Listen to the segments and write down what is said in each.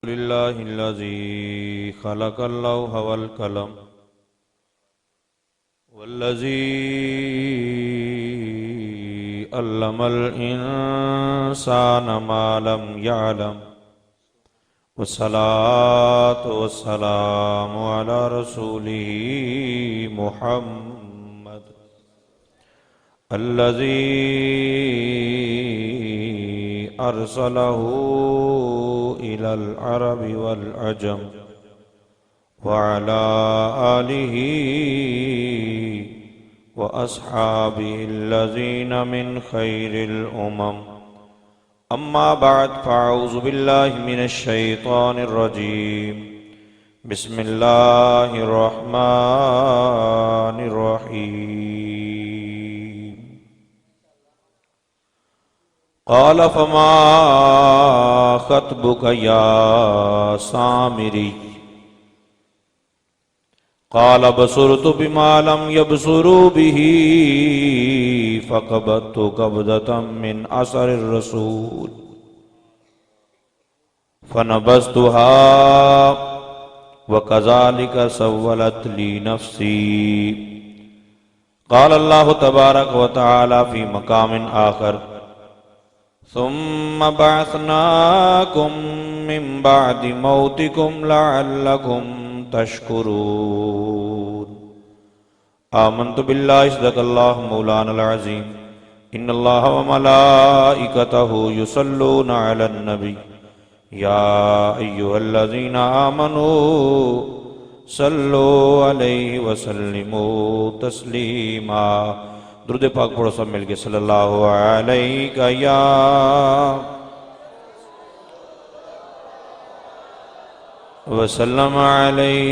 लिल्लाहिल्लज़ी खलक़ल लौह वल कलम वल्लज़ी अल्लमल इंसाना मा लम यअलम वस्सलातु वस्सलामु अला रसूलिही मुहम्मद अल्लज़ी अरसलहू इलल अरबि वल अजम वअला आलिही व अस्हाबिहिल्लज़ीना मिन खैरिल उमम अम्मा बाद फ़अऊज़ु बिल्लाहि मिनश शैतानिर रजीम बिस्मिल्लाहिर रहमानिर रहीम क़ाल फ़मा ख़त्बुक या सामिरी क़ाल बसुरतु बिमा लम यबसुरू बिही फ़क़बदतु क़ब्ज़तम मिन असरिर रसूल फ़नबज़्तुहा व कज़ालिक सव्वलत ली नफ़्सी। क़ाल अल्लाहु तबारक व तआला फ़ी मक़ामिन आख़र सुम्मा बअसनाकुम मिन बअदि मौतिकुम लअल्लकुम तशकुरून। आमन्तु बिल्लाहि सदक़ल्लाहु मौलानल अज़ीम इन्नल्लाह व मलाइकतहु युसल्लूना अलन नबी या अय्युहल्लज़ीना आमनू सल्लु अलैहि व सल्लिमू तस्लीमा। दुरूद पाक पढ़ो सब मिलके सल्लल्लाहु अलैहि या वसल्लम अलैहि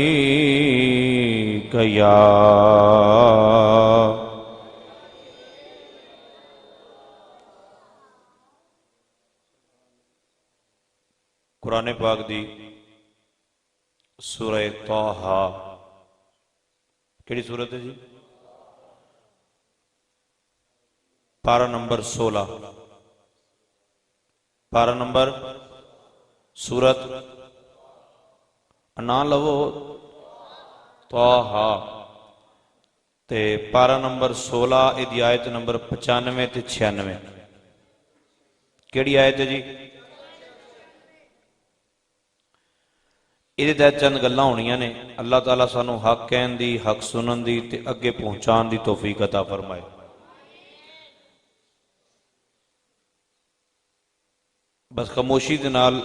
या कुरान पाक दी सूरह तौहा केड़ी सूरत है जी? पारा नंबर 16 पारा नंबर सूरत ना लवो तौहा ते पारा नंबर 16 इदी आयत नंबर 95 ते 96 केड़ी आयत है जी? इहदे तहत चंद गल्लां होणियां ने। अल्लाह ताला सानू हक कहन दी हक सुनन दी ते अगे पहुंचाण दी तौफीक अता फरमाए। बस खामोशी दे नाल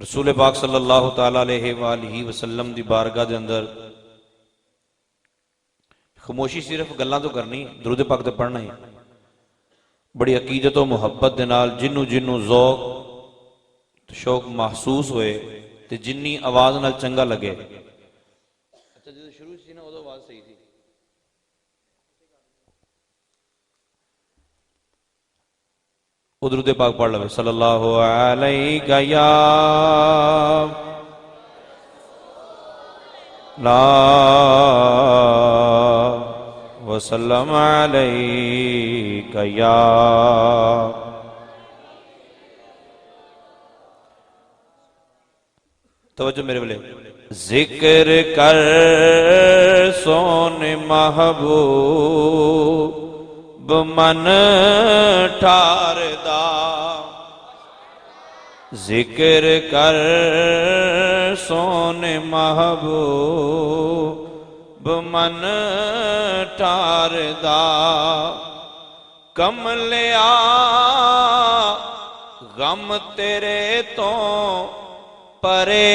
रसूल पाक सल्लल्लाहु ताला अलैहि वसल्लम दी बारगाह दे अंदर खामोशी सिर्फ गल्लां तो करनी, दुरूद पाक ते पढ़ना ही बड़ी अकीदत और मुहब्बत दे नाल जिन्नू जिन्नू ज़ौक शौक महसूस होए ते जिन्नी आवाज नाल चंगा लगे। अच्छा जो शुरू सी ना उदों आवाज सही थी। दुरूद पाक पढ़ लवे सल्लल्लाहु अलैहि या ला वसल्लम अलैहि या तवज्जो मेरे वाले। जिक्र कर सोने महबूब मन ठारदा जिक्र कर सोने महबूब मन ठारदा कमलिया गम तेरे तो परे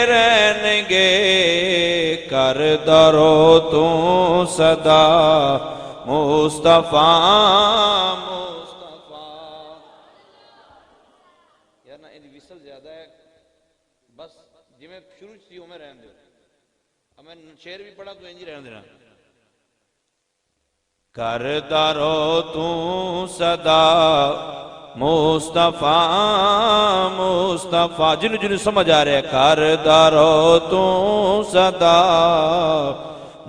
रहनगे कर दरो तू सदा मुस्तफा मुस्तफा। यार ना इन विसल ज्यादा है, बस जिमें शुरू सी उमें रहन दो। अब मैं शेर भी पढ़ा तो इंज रहन देना। कर दरो तू सदा मुस्तफा मुस्तफा जिन्हों जिन्हों समझ आ रहा है कर दारो तू सदा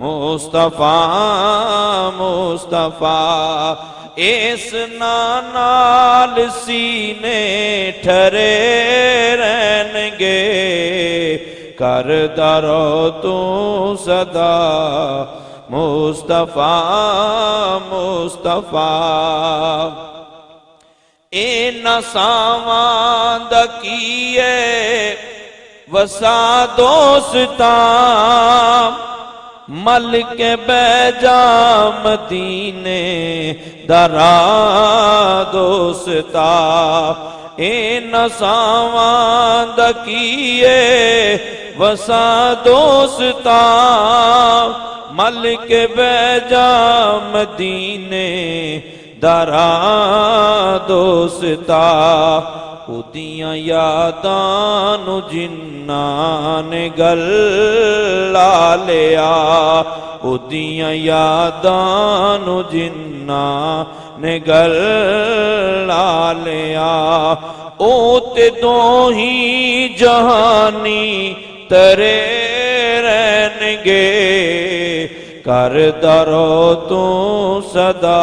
मुस्तफा मुस्तफा इस नाल सीने ठरे रहनगे करदा रहो तू सदा मुस्तफा मुस्तफा। इन्हां सावां दा कीए वसा दोस्तां मल के बैजा मदीने दरा दोस्ता। इन्हां सावां दा कीए वसा दोस्ता मल के बैजा मदीने दरा दोस्ता। उदियां यादां नूं जिन्नां ने गल्ला लिया उदियां यादां नूं जिन्नां ने गल्ला लिया। ओ ते दो ही जहानी तरे रहनगे करदा रहो तू सदा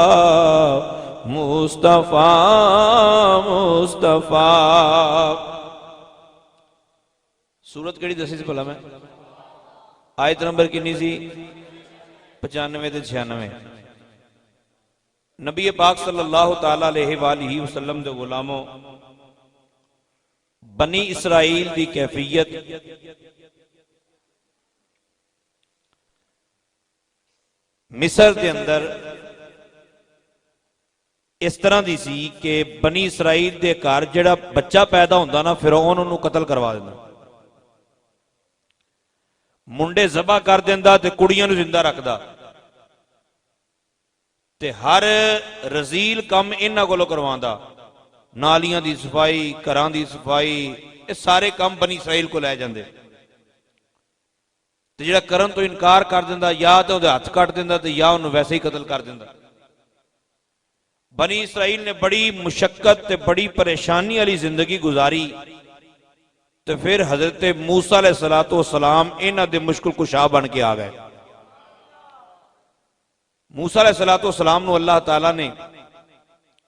मुस्तफा मुस्तफा। सूरत केड़ी दसी सी भला मैं? आयत नंबर कितनी सी? 95 ते 96। नबी पाक सल्लल्लाहु ताला अलैहि वसल्लम दे गुलामों बनी इसराइल दी कैफियत मिस्र के अंदर इस तरह दी सी कि बनी इसराइल दे घर जिहड़ा बच्चा पैदा होंदा ना फिरौन उन्होंने कतल करवा देंदा, मुंडे ज़बा कर देंदा ते कुड़ियां नूं जिंदा रखदा ते हर रजील कम इन्हां कोलों करवांदा। नालियां दी सफाई, घरां दी सफाई, ये सारे काम बनी इसराइल को लै जांदे ते जिहड़ा करन तो इनकार कर दिंदा या तो उहदे हत्थ कट दिंदा ते या उन्होंने वैसे ही कतल कर दिंदा। बनी इसराइल ने बड़ी मुशक्कत ते बड़ी परेशानी वाली जिंदगी गुजारी तो फिर हजरत मूसा अलैहिस्सलातु वस्सलाम इन्हां दे मुश्किल कुशा बन के आ गए। मूसा अलैहिस्सलातु वस्सलाम नूं अल्लाह ताला ने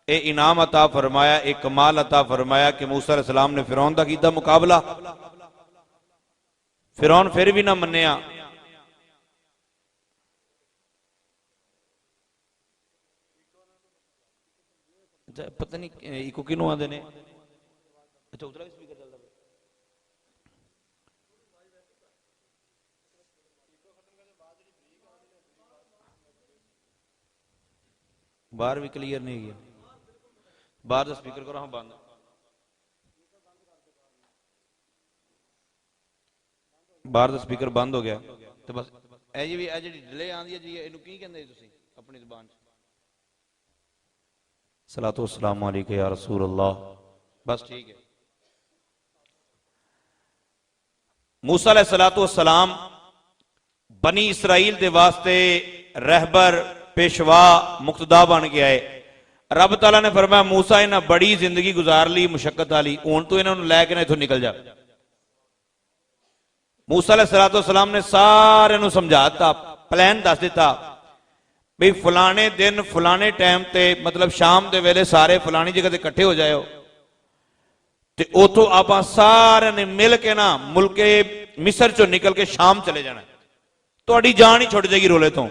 ये इनाम अता फरमाया, एक कमाल अता फरमाया कि मूसा अलैहिस्सलाम ने फिरौन दा कीता मुकाबला। फिरौन फिर भी ना मन्निया। पता नहीं इको किनू आंदे ने। अच्छा उधर भी स्पीकर चलदा पे बाहर भी क्लियर नहीं गया। बाहर का स्पीकर करो हाँ बंद। बाहर का स्पीकर बंद हो गया तो बस ए जी भी ए जी डिले आंदी है जी इनू की कहंदे तुसीं अपनी जुबान च? सलातो अस्सलामु अलैका या रसूल अल्लाह। बस ठीक है। मूसा अलैहिस्सलातु वस्सलाम बनी इसराइल दे वास्ते रहबर पेशवा मुक्तदा बन के आए। रब ताला ने फरमाया मूसा इन्हां बड़ी जिंदगी गुजार ली मुशक्कत वाली, हुण तू इन्हां नूं लैके ना इथों निकल जा। मूसा अलैहिस्सलातु वस्सलाम ने सारे नूं समझा दिता, प्लान दस दिता भी फलाने दिन फलाने टाइम ते मतलब शाम दे वेले सारे फलानी जगह ते इकट्ठे हो जाओ ते उथों आपां सारे ने मिल के ना मुल्के मिस्र चों निकल के शाम चले जाना, तुहाडी जान ही छुट जाएगी रोले तो।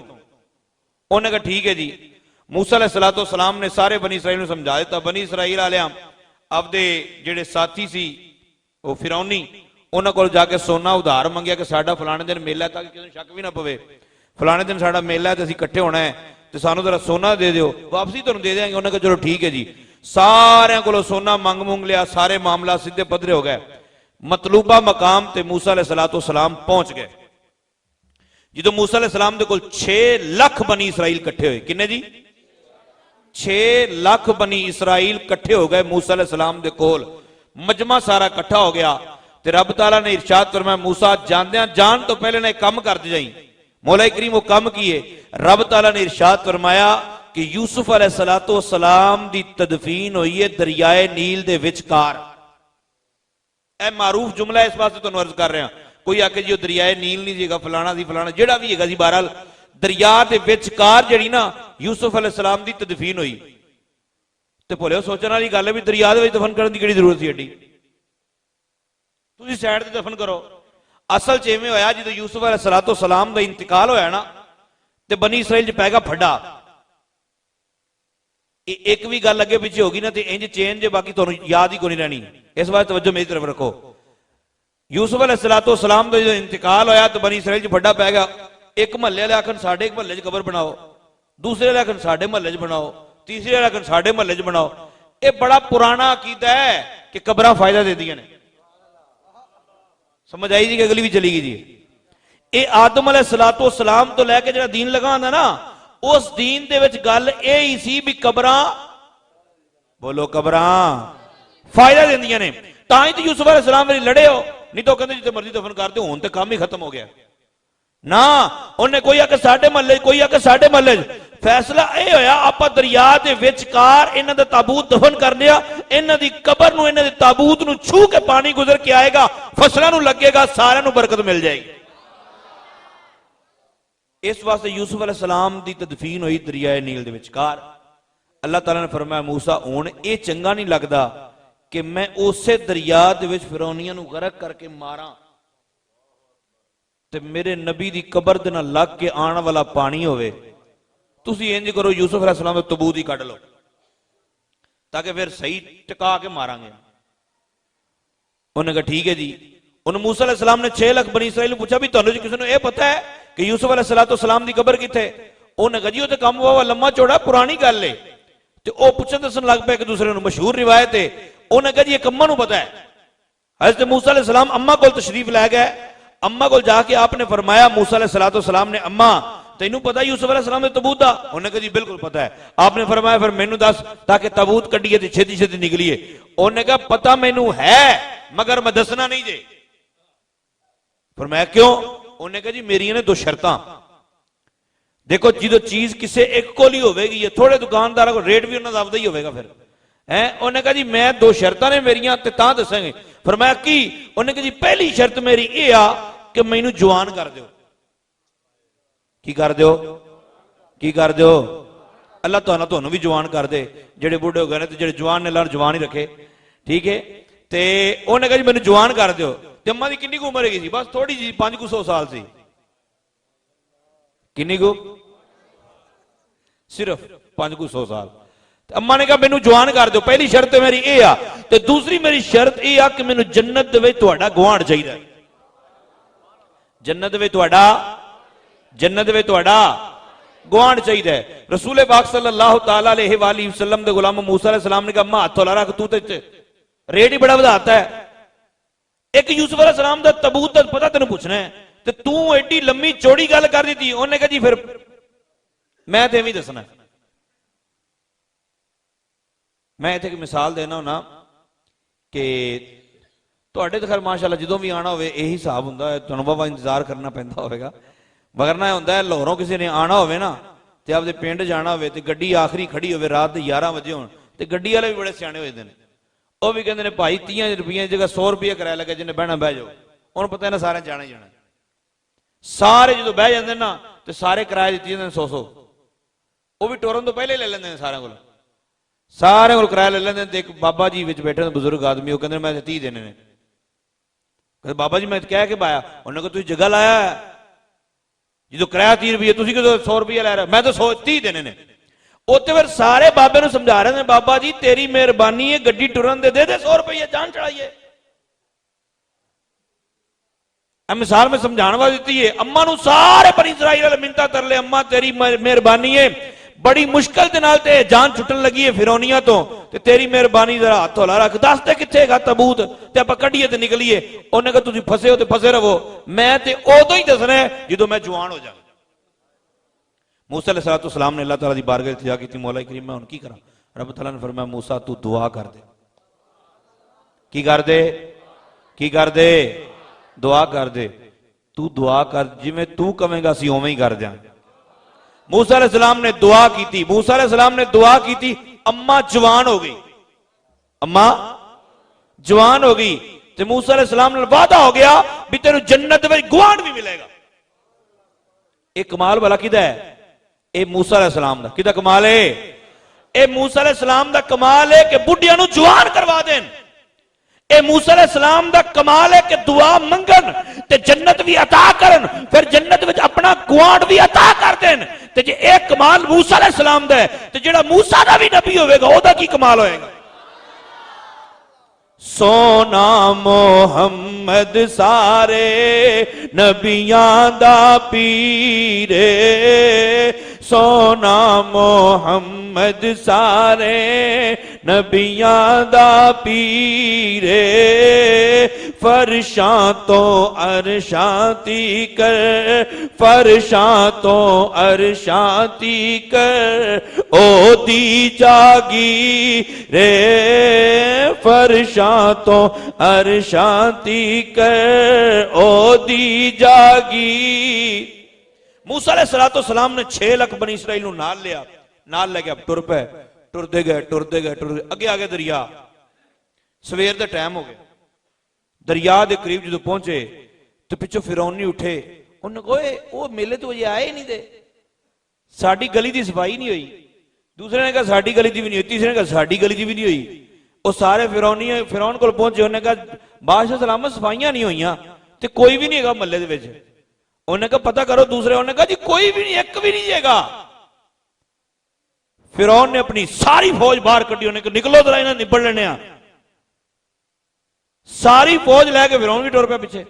उन्हें कहा ठीक है जी। मूसा अलैहिस्सलातु वस्सलाम ने सारे बनी इसराइल नूं समझा दिता। बनी इसराइल वालियां आपदे जिहड़े साथी सी वो फिरौनी उन्हां कोल जाके सोना उधार मंगिया कि साडा फलाने दिन मेला है, ताकि किसी नूं शक भी ना पवे फलाने दिन साडा मेला है तो असीं इकट्ठे होना है तो सानू जरा सोना दे दिओ, वापसी तुहानूं दे देंगे। उन्हें कहा चलो ठीक है जी। सारे कोलों सोना मंग मुंग लिया, सारे मामला सीधे पधरे हो गए। मतलूबा मकाम ते मूसा अलैहिस्सलातु वस्सलाम पहुंच गए। जो मूसा अलैहिस्सलाम दे कोल 6 लाख बनी इसराइल इकट्ठे हुए। किन्ने जी? 6 लाख बनी इसराइल इकट्ठे हो गए मूसा अलैहिस्सलाम दे कोल। मजमा सारा इकट्ठा हो गया ते रब ताला ने इरशाद फरमाया मूसा जांदियां जान तो पहले ने काम कर जाई। मौला करीम वो काम किए। रब ताला ने इरशाद फरमाया कि यूसुफ अलैहिस्सलातु वस्सलाम दी तदफीन हुई है दरियाए नील दे विचकार। ए मारूफ जुमला इस वास्ते तुहानूं अर्ज कर रहा। कोई आके जी दरियाए नील नहीं सीगा फलाना सी फलाना जिहड़ा भी हैगा सी, बहरहाल दरिया दे विचकार जिहड़ी ना यूसुफ अलैहिस्सलाम दी तदफीन हुई। ਤੇ ਭੁੱਲਿਓ ਸੋਚਣ ਵਾਲੀ ਗੱਲ ਹੈ ਵੀ ਦਰਿਆ ਦੇ ਵਿੱਚ ਦਫਨ ਕਰਨ ਦੀ ਕਿਹੜੀ ਜ਼ਰੂਰਤ ਸੀ ਐਡੀ, ਤੁਸੀਂ ਸਾਈਡ ਤੇ ਦਫਨ ਕਰੋ। ਅਸਲ 'ਚ ਇਵੇਂ ਹੋਇਆ, ਜਦੋਂ ਯੂਸੁਫ ਅਲੈਹਿਸਸਲਾਤੁ ਵਸਸਲਾਮ ਦਾ ਇੰਤਕਾਲ ਹੋਇਆ ਨਾ, ਤੇ ਬਨੀ ਇਸਰਾਈਲ 'ਚ ਪੈ ਗਿਆ ਫੱਡਾ। ਇਹ ਇੱਕ ਵੀ ਗੱਲ ਅੱਗੇ ਪਿੱਛੇ ਹੋ ਗਈ ਨਾ ਤੇ ਇੰਜ ਚੇਂਜ ਜੇ, ਬਾਕੀ ਤੁਹਾਨੂੰ ਯਾਦ ਹੀ ਕੋਈ ਨਹੀਂ ਰਹਿਣੀ। ਇਸ ਵਾਰ ਤਵੱਜੋ ਮੇਰੀ ਤਰਫ ਰੱਖੋ। ਯੂਸੁਫ ਅਲੈਹਿਸਸਲਾਤੁ ਵਸਸਲਾਮ ਦਾ ਜਦੋਂ ਇੰਤਕਾਲ ਹੋਇਆ ਤੇ ਬਨੀ ਇਸਰਾਈਲ 'ਚ ਫੱਡਾ ਪੈ ਗਿਆ। ਇੱਕ ਮਹੱਲੇ ਵਾਲੇ ਆਖਣ ਸਾਡੇ ਇੱਕ ਮਹੱਲੇ 'ਚ ਕਬਰ ਬਣਾਓ, ਦੂਸਰੇ ਵਾਲੇ ਆਖਣ ਸਾਡੇ ਮਹੱਲੇ 'ਚ ਬਣਾਓ, ਤੀਸਰੇ ਵਾਲੇ ਆਖਣ ਸਾਡੇ ਮਹੱਲੇ 'ਚ ਬਣਾਓ। ਇਹ ਬੜਾ ਪੁਰਾਣਾ ਅਕੀਦਾ ਹੈ ਕਿ ਕਬਰਾਂ ਫਾਇਦਾ ਦਿੰਦੀਆਂ ਨੇ। ਸਮਝ ਆਈ ਜੀ ਕਿ ਅਗਲੀ ਵੀ ਚਲੀ ਗਈ ਜੀ। ਇਹ ਆਦਮ ਅਲੈਹਿਸਸਲਾਤੁ ਵਸਸਲਾਮ ਤੋਂ ਲੈ ਕੇ ਜਿਹੜਾ ਦੀਨ ਲਗਾ ਹੁੰਦਾ ਨਾ, ਉਸ ਦੀਨ ਦੇ ਵਿੱਚ ਗੱਲ ਇਹ ਹੀ ਸੀ ਵੀ ਕਬਰਾਂ, ਬੋਲੋ, ਕਬਰਾਂ ਫਾਇਦਾ ਦਿੰਦੀਆਂ ਨੇ। ਤਾਂ ਹੀ ਤੇ ਯੂਸੁਫ ਅਲੈਹਿਸਸਲਾਮ ਵਾਲੀ ਲੜੇ ਹੋ, ਨਹੀਂ ਤਾਂ ਕਹਿੰਦੇ ਜਿੱਥੇ ਮਰਜ਼ੀ ਦਫਨ ਕਰਦੇ, ਹੁਣ ਤੇ ਕੰਮ ਹੀ ਖਤਮ ਹੋ ਗਿਆ ਨਾ। ਉਹਨੇ ਕੋਈ ਆ ਕੇ ਸਾਡੇ ਮਹੱਲੇ, ਕੋਈ ਆ ਕੇ ਸਾਡੇ ਮਹੱਲੇ। ਫੈਸਲਾ ਇਹ ਹੋਇਆ ਆਪਾਂ ਦਰਿਆ ਦੇ ਵਿਚਕਾਰ ਇਹਨਾਂ ਦਾ ਤਾਬੂਤ ਦਫਨ ਕਰਨੇ ਆ। ਇਹਨਾਂ ਦੀ ਕਬਰ ਨੂੰ, ਇਹਨਾਂ ਦੇ ਤਾਬੂਤ ਨੂੰ ਛੂ ਕੇ ਪਾਣੀ ਗੁਜ਼ਰ ਕੇ ਆਏਗਾ, ਫਸਲਾਂ ਨੂੰ ਲੱਗੇਗਾ, ਸਾਰਿਆਂ ਨੂੰ ਬਰਕਤ ਮਿਲ ਜਾਏਗੀ। ਇਸ ਵਾਸਤੇ ਯੂਸੁਫ ਅਲੈਹਿਸਸਲਾਮ ਦੀ ਤਦਫੀਨ ਹੋਈ ਦਰਿਆਏ ਨੀਲ ਦੇ ਵਿਚਕਾਰ। ਅੱਲਾਹ ਤਾਲਾ ਨੇ ਫਰਮਾਇਆ, ਮੂਸਾ ਹੁਣ ਇਹ ਚੰਗਾ ਨਹੀਂ ਲੱਗਦਾ ਕਿ ਮੈਂ ਉਸੇ ਦਰਿਆ ਦੇ ਵਿੱਚ ਫਿਰੌਨੀਆਂ ਨੂੰ ਗਰਕ ਕਰਕੇ ਮਾਰਾਂ ਤੇ ਮੇਰੇ ਨਬੀ ਦੀ ਕਬਰ ਦੇ ਨਾਲ ਲੱਗ ਕੇ ਆਉਣ ਵਾਲਾ ਪਾਣੀ ਹੋਵੇ। ਤੁਸੀਂ ਇੰਜ ਕਰੋ, ਯੂਸੁਫ ਅਲੈਹਿਸਸਲਾਮ ਦਾ ਤਬੂਤ ਹੀ ਕੱਢ ਲਓ ਤਾਂ ਕਿ ਫਿਰ ਸਹੀ ਟਿਕਾ ਕੇ ਮਾਰਾਂਗੇ। ਉਹਨੇ ਕਿਹਾ ਠੀਕ ਹੈ ਜੀ। ਉਹਨੂੰ ਮੂਸਾ ਅਲੈਹਿਸਸਲਾਮ ਨੇ 6 ਲੱਖ ਬਨੀ ਇਸਰਾਈਲ ਨੂੰ ਪੁੱਛਿਆ ਵੀ ਤੁਹਾਨੂੰ ਜੀ ਕਿਸੇ ਨੂੰ ਇਹ ਪਤਾ ਹੈ ਕਿ ਯੂਸੁਫ ਅਲੈਹਿਸਸਲਾਤੁ ਵਸਸਲਾਮ ਦੀ ਕਬਰ ਕਿੱਥੇ? ਉਹਨੇ ਕਿਹਾ ਜੀ ਉਹ ਤੇ ਕੰਮ ਵਾਵਾ ਲੰਮਾ ਚੌੜਾ ਪੁਰਾਣੀ ਗੱਲ ਏ। ਤੇ ਉਹ ਪੁੱਛਣ ਦੱਸਣ ਲੱਗ ਪਿਆ ਇੱਕ ਦੂਸਰੇ ਨੂੰ, ਮਸ਼ਹੂਰ ਰਿਵਾਇਤ ਹੈ। ਉਹਨੇ ਕਿਹਾ ਜੀ ਇੱਕ ਅੰਮਾ ਨੂੰ ਪਤਾ ਹੈ। ਹਜ਼ਰਤ ਮੂਸਾ ਅਲੈਹਿਸਸਲਾਮ ਅੰਮਾ ਕੋਲ ਤਸ਼ਰੀਫ ਲੈ ਗਏ। ਅੰਮਾ ਕੋਲ ਜਾ ਕੇ ਆਪਨੇ ਫਰਮਾਇਆ, ਮੂਸਾ ਅਲੈਹਿਸਸਲਾਤੁ ਵਸਸਲਾਮ ਨੇ, ਅੰਮਾ ਤੈਨੂੰ ਪਤਾ ਯੂਸੁਫ ਅਲੈਹਿਸਸਲਾਮ ਦੇ ਤਬੂਤ ਦਾ? ਉਹਨੇ ਕਿਹਾ ਜੀ ਬਿਲਕੁਲ ਪਤਾ ਹੈ। ਆਪਨੇ ਫਰਮਾਇਆ ਫਿਰ ਮੈਨੂੰ ਦੱਸ ਤਾਂ ਕਿ ਤਬੂਤ ਕੱਢੀਏ ਤੇ ਛੇਤੀ ਛੇਤੀ ਨਿਕਲੀਏ। ਉਹਨੇ ਕਿਹਾ ਪਤਾ ਮੈਨੂੰ ਹੈ ਮਗਰ ਮੈਂ ਦੱਸਣਾ ਨਹੀਂ ਜੇ। ਫਰਮਾਇਆ ਕਿਉਂ? ਉਹਨੇ ਕਿਹਾ ਜੀ ਮੇਰੀਆਂ ਨੇ 2 ਸ਼ਰਤਾਂ। ਦੇਖੋ ਜਦੋਂ ਚੀਜ਼ ਕਿਸੇ ਇੱਕ ਕੋਲ ਹੀ ਹੋਵੇਗੀ, ਥੋੜੇ ਦੁਕਾਨਦਾਰਾਂ ਕੋਲ ਰੇਟ ਵੀ ਉਹਨਾਂ ਦਾ ਆਪਦਾ ਹੀ ਹੋਵੇਗਾ ਫਿਰ ਹੈ। ਉਹਨੇ ਕਿਹਾ ਜੀ ਮੈਂ 2 ਸ਼ਰਤਾਂ ਨੇ ਮੇਰੀਆਂ ਤੇ ਤਾਂ ਦੱਸਾਂਗੇ। ਫਰਮਾਇਆ ਕੀ? ਉਹਨੇ ਕਿਹਾ ਜੀ ਪਹਿਲੀ ਸ਼ਰਤ ਮੇਰੀ ਇਹ ਆ ਕਿ ਮੈਨੂੰ ਜਵਾਨ ਕਰ ਦਿਓ। ਕੀ ਕਰ ਦਿਓ? ਕੀ ਕਰ ਦਿਓ? ਅੱਲਾਹ ਤਾਲਾ ਤੁਹਾਨੂੰ ਵੀ ਜਵਾਨ ਕਰ ਦੇ। ਜਿਹੜੇ ਬੁੱਢੇ ਹੋ ਗਏ ਨੇ ਤੇ ਜਿਹੜੇ ਜਵਾਨ ਨੇ, ਅੱਲਾਹ ਜਵਾਨ ਹੀ ਰੱਖੇ, ਠੀਕ ਹੈ। ਤੇ ਉਹਨੇ ਕਿਹਾ ਜੀ ਮੈਨੂੰ ਜਵਾਨ ਕਰ ਦਿਓ। ਤੇ ਅੰਮਾ ਦੀ ਕਿੰਨੀ ਕੁ ਉਮਰ ਹੈਗੀ ਸੀ? ਬਸ ਥੋੜੀ ਜੀ, 500 ਸਾਲ ਸੀ। ਕਿੰਨੀ ਕੁ? ਸਿਰਫ 500 ਸਾਲ। ਅੰਮਾ ਨੇ ਕਿਹਾ ਮੈਨੂੰ ਜਵਾਨ ਕਰ ਦਿਓ, ਪਹਿਲੀ ਸ਼ਰਤ ਮੇਰੀ ਇਹ ਆ। ਤੇ ਦੂਸਰੀ ਮੇਰੀ ਸ਼ਰਤ ਇਹ ਆ ਕਿ ਮੈਨੂੰ ਜੰਨਤ ਦੇ ਵਿੱਚ ਤੁਹਾਡਾ ਗੁਆਂਢ ਚਾਹੀਦਾ। ਜੰਨਤ ਵਿੱਚ ਤੁਹਾਡਾ, ਜੰਨਤ ਵਿੱਚ ਤੁਹਾਡਾ ਗੁਆਂਢ ਚਾਹੀਦਾ ਹੈ। ਰਸੂਲ ਪਾਕ ਸੱਲੱਲਾਹੁ ਤआला अलैहि वसल्लम ਦੇ ਗੁਲਾਮ ਮੂਸਾ अलैहिस्सलाम ने कहा अम्मा हाथों ला रख, तू ते रेट ही बड़ा ਵਧਾਤਾ है। एक यूसुफ अलैहिस्सलाम ਦਾ ਤਬੂਤ ਦਾ ਪਤਾ ਤੈਨੂੰ ਪੁੱਛਣਾ ਹੈ ਤੇ ਤੂੰ ਐਡੀ ਲੰਮੀ ਚੌੜੀ ਗੱਲ ਕਰ ਦਿੱਤੀ। ਉਹਨੇ ਕਿਹਾ ਜੀ ਫਿਰ ਮੈਂ ਤੇ ਐਵੇਂ ਦੱਸਣਾ। ਮੈਂ ਇੱਥੇ ਇੱਕ ਮਿਸਾਲ ਦੇਣਾ ਹੁਣਾ ਕਿ ਤੁਹਾਡੇ ਤਾਂ ਖੈਰ ਮਾਸ਼ਾਅੱਲਾ ਜਦੋਂ ਵੀ ਆਣਾ ਹੋਵੇ ਇਹੀ ਹਿਸਾਬ ਹੁੰਦਾ ਹੈ, ਤੁਹਾਨੂੰ ਬਾਬਾ ਇੰਤਜ਼ਾਰ ਕਰਨਾ ਪੈਂਦਾ ਹੋਵੇਗਾ। ਵਗਰਨਾ ਹੁੰਦਾ ਹੈ ਲਾਹੌਰੋਂ ਕਿਸੇ ਨੇ ਆਣਾ ਹੋਵੇ ਨਾ ਤੇ ਆਪਦੇ ਪਿੰਡ ਜਾਣਾ ਹੋਵੇ ਤੇ ਗੱਡੀ ਆਖਰੀ ਖੜੀ ਹੋਵੇ ਰਾਤ ਦੇ 11 ਵਜੇ ਹੋਣ ਤੇ ਗੱਡੀ ਵਾਲੇ ਵੀ ਬੜੇ ਸਿਆਣੇ ਹੋ ਜਾਂਦੇ ਨੇ। ਉਹ ਵੀ ਕਹਿੰਦੇ ਨੇ ਭਾਈ 30 ਰੁਪਈਆਂ ਦੀ ਜਗ੍ਹਾ 100 ਰੁਪਏ ਕਿਰਾਇਆ ਲੱਗਾ, ਜਿਹਨੇ ਬਹਿਣਾ ਬਹਿ ਜਾਓ। ਉਹਨੂੰ ਪਤਾ ਇਹਨਾਂ ਸਾਰਿਆਂ ਜਾਣਾ ਹੀ ਜਾਣਾ। ਸਾਰੇ ਜਦੋਂ ਬਹਿ ਜਾਂਦੇ ਨਾ ਤੇ ਸਾਰੇ ਕਿਰਾਏ ਦਿੱਤੀ ਜਾਂਦੇ ਨੇ 100-100। ਉਹ ਵੀ ਟੋਰਨ ਤੋਂ ਪਹਿਲੇ ਲੈ ਲੈਂਦੇ ਨੇ ਸਾਰਿਆਂ ਕੋਲ, ਸਾਰਿਆਂ ਕੋਲ ਕਿਰਾਇਆ ਲੈ ਲੈਂਦੇ ਨੇ। ਤੇ ਇੱਕ ਬਾਬਾ ਜੀ ਵਿੱਚ ਬੈਠੇ ਨੇ ਬਜ਼ੁਰਗ ਆਦਮੀ, ਉਹ ਕਹਿੰਦੇ ਮੈਂ 30 ਦੇਣੇ ਨੇ। ਕਹਿੰਦੇ ਬਾਬਾ ਜੀ ਮੈਂ ਕਹਿ ਕੇ ਪਾਇਆ। ਉਹਨੇ ਕਿਹਾ ਤੁਸੀਂ ਜਗ੍ਹਾ ਲਾਇਆ, ਜਦੋਂ ਕਿਰਾਇਆ 30 ਰੁਪਏ ਤੁਸੀਂ ਕਿਦੋਂ 100 ਰੁਪਏ ਲੈ ਰਹੇ? ਮੈਂ ਤਾਂ 30 ਦੇਣੇ ਨੇ। ਉੱਥੇ ਫਿਰ ਸਾਰੇ ਬਾਬੇ ਨੂੰ ਸਮਝਾ ਰਹੇ ਨੇ, ਬਾਬਾ ਜੀ ਤੇਰੀ ਮਿਹਰਬਾਨੀ ਹੈ, ਗੱਡੀ ਟੁਰਨ ਦੇ 100 ਰੁਪਏ ਜਾਨ ਚੜਾਈਏ। मिसाल में समझाने वाली दी है। अम्मा नु सारे बनी इस्राइल वाले मिन्नतां तरले, अम्मा तेरी मेहरबानी है, बड़ी मुश्किल दे नाल ते जान छुटन लगी है फिरौनिया तो, ते तेरी मेहरबानी जरा हाथ हौला रख, दस ते किथे है तबूत ते आपां कढीए ते निकलीए। उन्हें कहा तुसीं फसे हो ते फसे रहो, मैं ते उदों ही दसना है जदों मैं जवान हो जावां। मूसा अलैहिस्सलाम ने अल्लाह ताला दी बारगाह इल्तिजा कीती, मौला करीम मैं हुण की करां? रब ताला ने फरमाया मूसा तू दुआ कर दे। की कर दे? की कर दे? दुआ कर दे। तू दुआ कर, जिवें तू कवेंगा असीं उवें ही कर देंगे। मूसा अलैहिस्सलाम ने दुआ की, मूसा अलैहिस्सलाम ने दुआ की, अम्मा जवान हो गई, अम्मा जवान हो गई। ते मूसा अलैहिस्सलाम नाल वादा हो गया भी तेनू जन्नत में गुआंढ भी मिलेगा। एक कमाल वाला किदा है? ये मूसा अलैहिस्सलाम दा किदा कमाल है? ਇਹ मूसा अलैहिस्सलाम ਦਾ कमाल है कि बुढ़िया ਨੂੰ जवान करवा देन। ਇਹ मूसा अलैहिस्सलाम ਦਾ कमाल है कि दुआ मंगन ते जन्नत भी अता करन, फिर जन्नत विच अपना गुआंढ भी अता कर देन। ते जे एक कमाल मूसा अलैहिस्सलाम दा है ते जेड़ा मूसा दा भी नबी होवेगा ओदा की कमाल होएगा। सोना मोहम्मद सारे नबियां दा पीरे, सोना मोहम्मद सारे नबियां दा पीरे, फरशां तो अरशां कर, फरशां तो अरशां कर ओ दी जागी रे, फरशां तो अरशां कर ओ दी जागी। मूसा अलैहिस्सलाम ने 6 लाख बनी इसराइल को नाल लिया, नाल लेके टुर पे, टुरदे गए टुरदे गए टुरदे अगे आगे दरिया। सवेर का टाइम हो गया, दरिया के करीब जो पहुंचे तो पिछों फिरौन नहीं उठे। उन्होंने कहा वो मेले तो अजे आए नहीं थे, साड़ी गली की सफाई नहीं हुई। दूसरे ने कहा साड़ी गली की भी नहीं हुई, तीसरे ने कहा साड़ी गली की भी नहीं हुई। वो सारे फिरौन को पहुंचे, उन्हें कहा बादशाह सलामत सफाइयां नहीं हुई तो कोई भी नहीं है महल्ले के। उन्हें कहा पता करो। दूसरे उन्हें कहा जी कोई भी नहीं, एक भी नहीं है। फिरौन ने अपनी सारी फौज बाहर कटी, उन्हें कहा निकलो जरा इन्हें निबड़ लेने। सारी फौज लैके फिरौन भी टुर पे पिछे।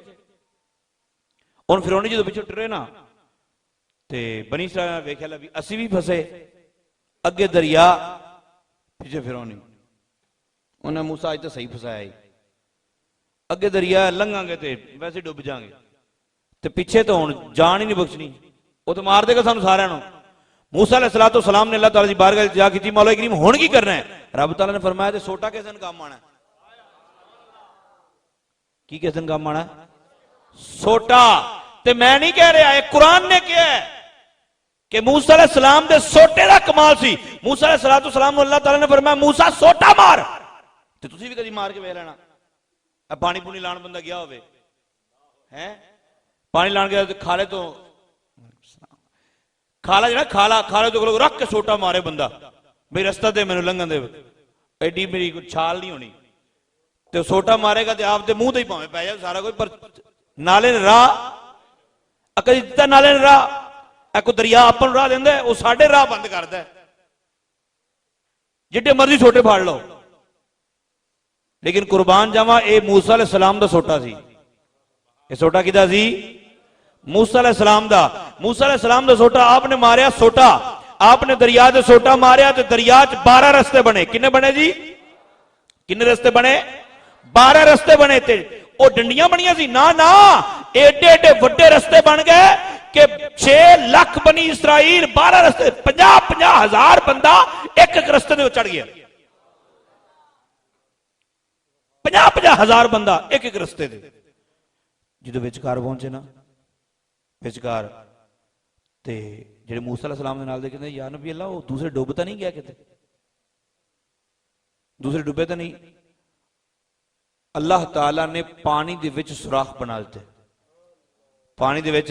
हुण फिरौन जो पिछे टुरे ना ते बनी इसराइल वेख्या ला भी असी भी फसे, अगे दरिया पिछे फिरौन। उन्हें मूसा अज तो सही फसाया ही, अगे दरिया लंघांगे तो वैसे डुब जाएंगे, तो पिछे तो हुण जान ही नहीं बख्शनी, वो तो मार देगा सानू सारियां नूं। मूसा अलैहिस्सलाम ने अल्लाह ताला दी बारगाह जा की मौला करीम हुण की करना है। रब ताला ने फरमाया ते सोटा किस दिन काम आना है? की किस दिन काम आना है? सोटा। ते मैं नहीं कह रहा, है कुरान ने कहा है कि मूसा अलैहिस्सलाम दे सोटे दा कमाल सी। मूसा अलैहिस्सलाम नूं अल्लाह ताला ने फरमाया मूसा सोटा मार, ते तुसीं भी कदी मार के वेख लेना। पानी पूनी लाण बंदा गया होवे हैं, पानी लाण गया खाले तो खाला जो खाले तो रख के सोटा मारे बंदा, भाई रस्ता दे मैनू लंघन दे, एडी मेरी कोई छाल नहीं होनी। तो सोटा मारेगा तो आपके मुंह ही भावे पै जाए सारा कुछ, पर नाले ने राह कभी दिता, नाले ने राह कोई दरिया अपन राह देंदा है, वो साडे राह बंद करता है, जिड्डे मर्जी छोटे फाड़ लो। लेकिन कुर्बान जावा ये मूसा अलैहिस्सलाम दा सोटा सी। ये सोटा किदा सी? मूसा अलैहिस्सलाम दा। मूसा अलैहिस्सलाम दा सोटा आपने मारिया, सोटा आपने दरिया दे सोटा मारिया तो दरिया च 12 रस्ते बने। किन्ने बने जी? किन्ने रस्ते बने? 12 रस्ते बने। थे वो डंडियां बनिया सी ना ना, एडे एडे वड्डे रस्ते बन गए कि 6 लाख बनी इसराइल 12 रस्ते, 50-50 हजार बंदा एक एक रस्ते में चढ़ गया। 50-50 हजार बंदा एक एक रस्ते दे। जो विचकार पहुंचे ना, विचकार ते जेडे मूसा अलैहिस्सलाम दे नाल दे कहंदे या नबी अल्लाह वो दूसरे डुब तो नहीं गया, किते दूसरे डुबे तो नहीं। अल्लाह ताला ने पानी दे विच सुराख बना दिते, पानी दे विच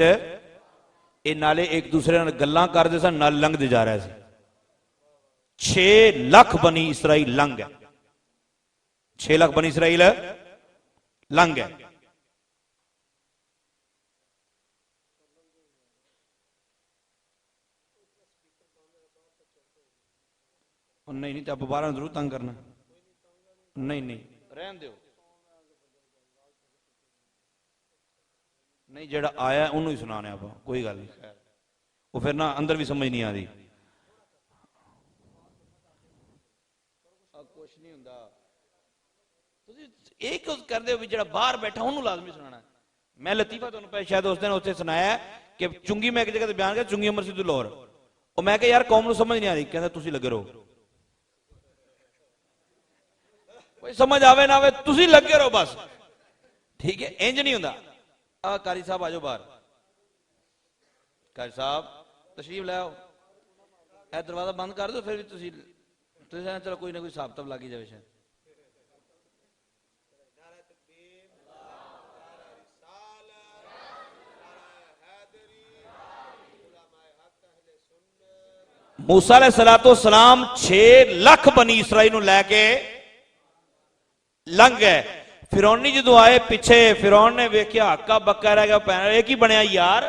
ये नाले एक दूसरे नाल गल्लां करदे सन, नाल लंघदे जा रहे थे। 6 लाख बनी इसराइल लंघ गए, 6 लाख बनी इसराइल लंघ गए। नहीं नहीं तो आप बारह जरूर तंग करना, नहीं नहीं रहन दो, नहीं जेड़ा आया उन्होंने ही सुनाने आप, कोई गल नहीं। वो फिर ना अंदर भी समझ नहीं आती, कुछ नहीं हुंदा। एक कर दे जो बाहर बैठा उन्होंने लाजमी सुनाना। मैं लतीफा तुहानूं शायद उस दिन उत्थे सुनाया कि चुंगी मैं एक जगह बयान किया, चुंगी अमर सिद्धू लाहौर। और मैं कहा यार कौम नूं समझ नहीं आ रही, कहता तुसीं लगे रहो, कोई समझ आवे ना आवे तुसीं लगे रहो बस, ठीक है। इंज नहीं हुंदा। कारी साहब आ जाओ बाहर, कारी साहब तशरीफ ले आओ, ए दरवाजा बंद कर दो, फिर भी तुसीं चलो कोई ना कोई हिसाब किताब लग ही जाए शायद। मूसा अलैहिस्सलातो सलाम 6 लाख बनी इसराइल नूं लैके लंघ गए। फिरौनी जो आए पिछे फिरौन ने वेख्या हक्का बक्का रह गया, ये की बनया यार,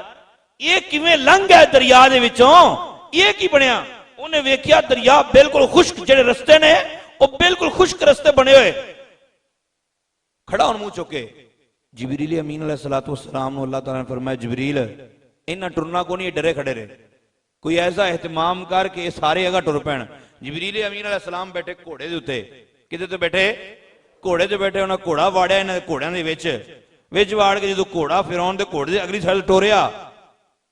ये किवें लंघ गया दरिया दे विचों, ये की बनया। उन्हें वेख्या दरिया बिल्कुल खुश्क, जेड़े रस्ते ने वो बिल्कुल खुश्क रस्ते बने हुए। खड़ा हुन मुंह चुके जिबरील अमीन अलैहिस्सलातो सलाम नूं अल्लाह ताला ने फरमाया, जिबरील इन्हां टुरना को नहीं, डरे खड़े रहे, कोई ऐसा एहतमाम कर कि ये सारे अगा टुर पैण। जिबरील अमीन अलैहिस्सलाम बैठे घोड़े दे उत्ते, किदे ते बैठे, घोड़े ते बैठे। उन्हें घोड़ा वाड़िया इन्हां दे घोड़ियां दे विच वाड़ के जो घोड़ा फिरौन दे घोड़े दे अगली साइड टोरिया,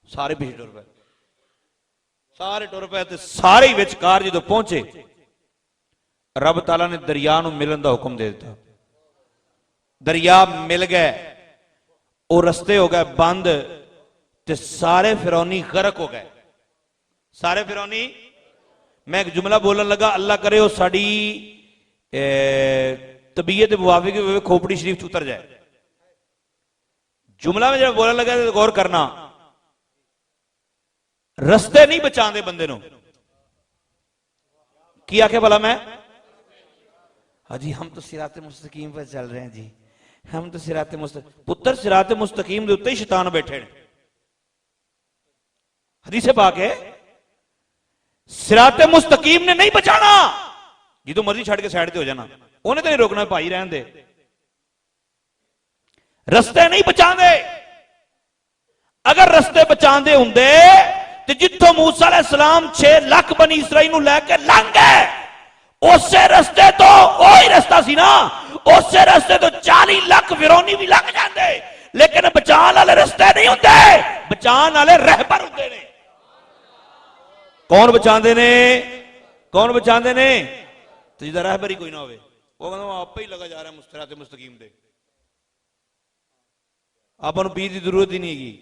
सारे पिछे टुर पे, सारे टुर पे ते सारे विचकार जो पहुंचे रब ताला ने दरिया नूं मिलन दा हुक्म दे दिता। दरिया मिल गए, वो रस्ते हो गए बंद ते सारे फिरौनी गरक हो गए, सारे फिरौनी। मैं एक जुमला बोलन लगा, अल्लाह करे वो साड़ी तबीयत मुवाफिक खोपड़ी शरीफ उतर जाए। जुमला में जब बोलन लगा तो गौर करना, रस्ते नहीं बचाते बंदे नो। की आखे भला मैं, हाजी हम तो सिराते मुस्तकीम पर चल रहे हैं जी, हम तो सिराते मुस्तकीम। पुत्र सिराते मुस्तकीम के उत्ते ही शैतान बैठे ने। हदीस पाक है सिराते मुस्तकीम ने नहीं बचाना, जिदों मर्जी छड़ के साइड ते हो जाना, उन्हें तो नहीं रोकना, भाई रहन दे। रस्ते नहीं बचाते, अगर रस्ते बचाते होंदे तो जिथों मूसा अलैहिस्सलाम 6 लाख बनी इसराइल नूं लैके लंघ गए, उसे रस्ते तो वही रस्ता सी ना, उसे रस्ते तो 40 लाख फिरौनी भी लंघ जाते, लेकिन बचाने वाले रस्ते नहीं होंदे, बचाने वाले रहबर होंदे ने। कौन बचाते ने, कौन बचाते ने? तो जिदा रहबर ही कोई ना होवे, वो कहना आपे ही लगा जा रहा है सिराते मुस्तकीम दे, आपां नूं पीर दी जरूरत ही नहीं हैगी।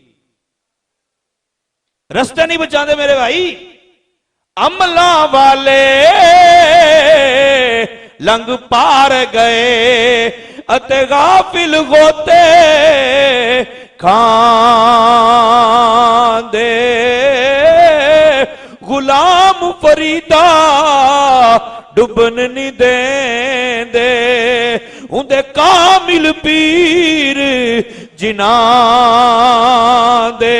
रस्ते नहीं बचाते मेरे भाई, अमला वाले लंघ पार गए अते गाफिल होते खांदे, गुलाम फरीदा डुबन नहीं देंदे, उंदे कामिल पीर जिन्हां दे।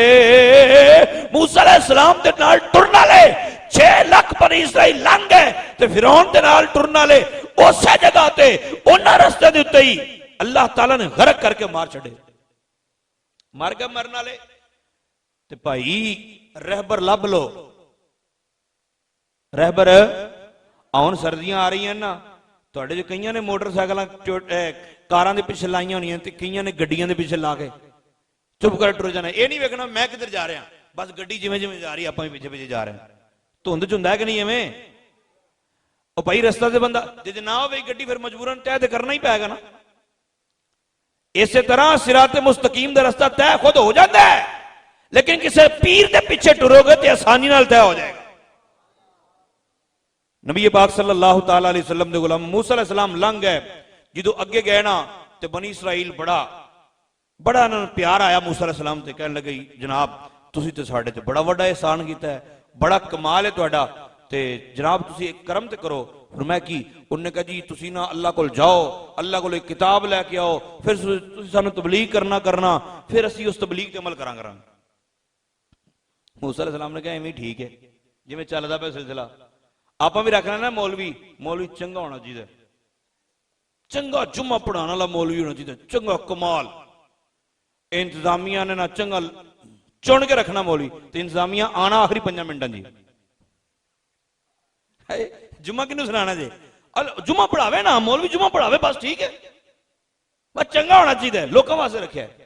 मूसा अलैहिस्सलाम दे नाल टुरन वाले 6 लाख बनी इसराइल लंघ गए, ते फिरौन दे नाल टुरन वाले उस जगह ते उन्हां रस्ते दे उत्ते ही अल्लाह ताला ने गरक करके मार छड़े, मर गए मरन वाले। ते भाई रहबर लभ लो, रहबर आउन सर्दियां आ रही हैं ना, तुहाडे जो कईयां ने मोटरसाइकिल कारां दे पिछे लाइयां होणियां ते कईयां ने गड्डियां दे पिछे ला के चुप कर टुर जाना। ये नहीं वेखना मैं किधर जा रहा, बस गड्डी जिवें जिवें जा रही आपां भी पिछे पिछे जा रहे हैं। धुंध च हुंदा है कि नहीं एवें? ओ भाई रस्ता ते बंदा जे ना होवे गड्डी फिर मजबूरन तय ते करना ही पैगा ना। इसे तरह सिराते मुस्तकीम दा रस्ता तय खुद हो जाता है, लेकिन किसी पीर के पीछे टुरोगे तो आसानी नाल तय हो जाएगा। नबी पाक सल्लल्लाहु तआला अलैहि वसल्लम दे गुलाम मूसा अलैहि सलाम लंघ गए, जो अगे गए ना तो बनी इसराइल बड़ा इन्होंने प्यार आया मूसा अलैहि सलाम ते, कहने लगे जनाब तुसी ते साडे ते बड़ा वड्डा एहसान कीता है, बड़ा कमाल है तुहाडा, ते जनाब तुसी एक करम ते करो। फरमाया की? उन्होंने कहा जी तुसी ना अल्लाह कोल जाओ, अल्लाह कोल एक किताब लैके आओ, फिर तुसी सानू तबलीग करना, फिर असी उस तबलीग ते अमल करांगे। मूसा अलैहि सलाम ने कहा इवें ठीक है, जिवें चलदा पिया सिलसिला आप भी रखना ना। मौलवी चंगा होना चाहिए, चंगा जुम्मा पढ़ाने वाला मौलवी होना चाहिए, चंगा कमाल। इंतजामिया ने ना चंगा चुन के रखना मौलवी, तो इंतजामिया आना आखिरी 5 मिनटां जी। जुम्मा किनू सुनाना जी? जुम्मा पढ़ावे ना मौलवी, जुम्मा पढ़ावे बस ठीक है, बस चंगा होना चाहिए, लोगों वास्ते रखा है।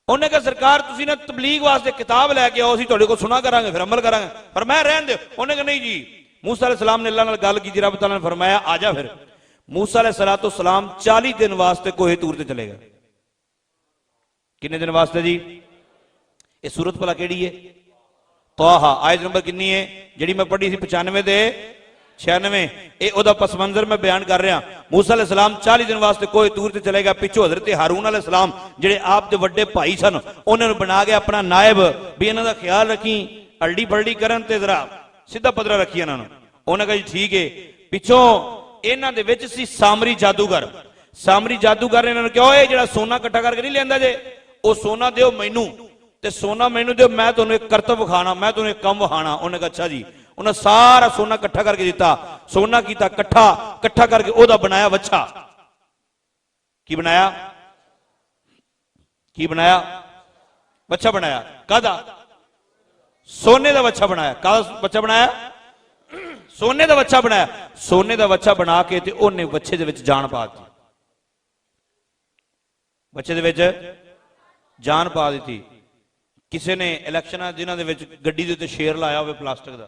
उन्हें कहा सरकार तुसी ना तबलीग वास्ते किताब लैके आओ, असीं तुहाडे कोल सुना करांगे फिर अमल करांगे। पर मैं रहन दे। उन्हें कहा नहीं जी। मूसा अलैहि सलाम ने अल्लाह नाल गल की, रब तआला ने फरमाया आजा। फिर मूसा अलैहि सलातो सलाम 40 दिन वास्ते कोहे तूर ते चले गए। कितने दिन वास्ते जी? ये सूरत भला केड़ी है? तौहा। आयत नंबर कितनी है जिहड़ी मैं पढ़ी सी? 95 ते 96। ये ओदा पस मंजर मैं बयान कर रहा। मूसा अलैहि सलाम 40 दिन वास्ते कोहे तूर ते चले गया। पिछो हजरत हारून अलैहि सलाम जिहड़े आप दे वड्डे भाई सन, उन्होंने बना के अपना नायब भी इन्हां दा ख्याल रखी, अल्डी फल्डी करन ते जरा सीधा पदरा रखी इन्होंने। उन्हें कहा जी ठीक है। पिछों इन्हां दे विच सी सामरी जादूगर। सामरी जादूगर ने इन्होंने कहा ये जिहड़ा सोना इकट्ठा करके नहीं लियांदा जे, वो सोना दिओ मैनू ते सोना मैनू दिओ, मैं तुहानूं एक करतब विखाना, मैं तुहानूं एक काम विखाना। उन्हें कहा अच्छा जी। उन्हें सारा सोना इकट्ठा करके दिता। सोना कीता इकट्ठा, इकट्ठा करके ओदा बनाया वच्छा। की बनाया? की बनाया? बच्चा बनाया। कादा? सोने का बच्चा बनाया। कादा बच्चा बनाया? सोने का बच्चा बनाया। सोने का बच्चा बना के ते ओने बच्चे दे विच जान पा दी। बच्चे दे विच जान पा दी। किसी ने इलैक्शन जिन्हां दे विच गड्डी दे उत्ते शेर लाया होवे प्लास्टिक दा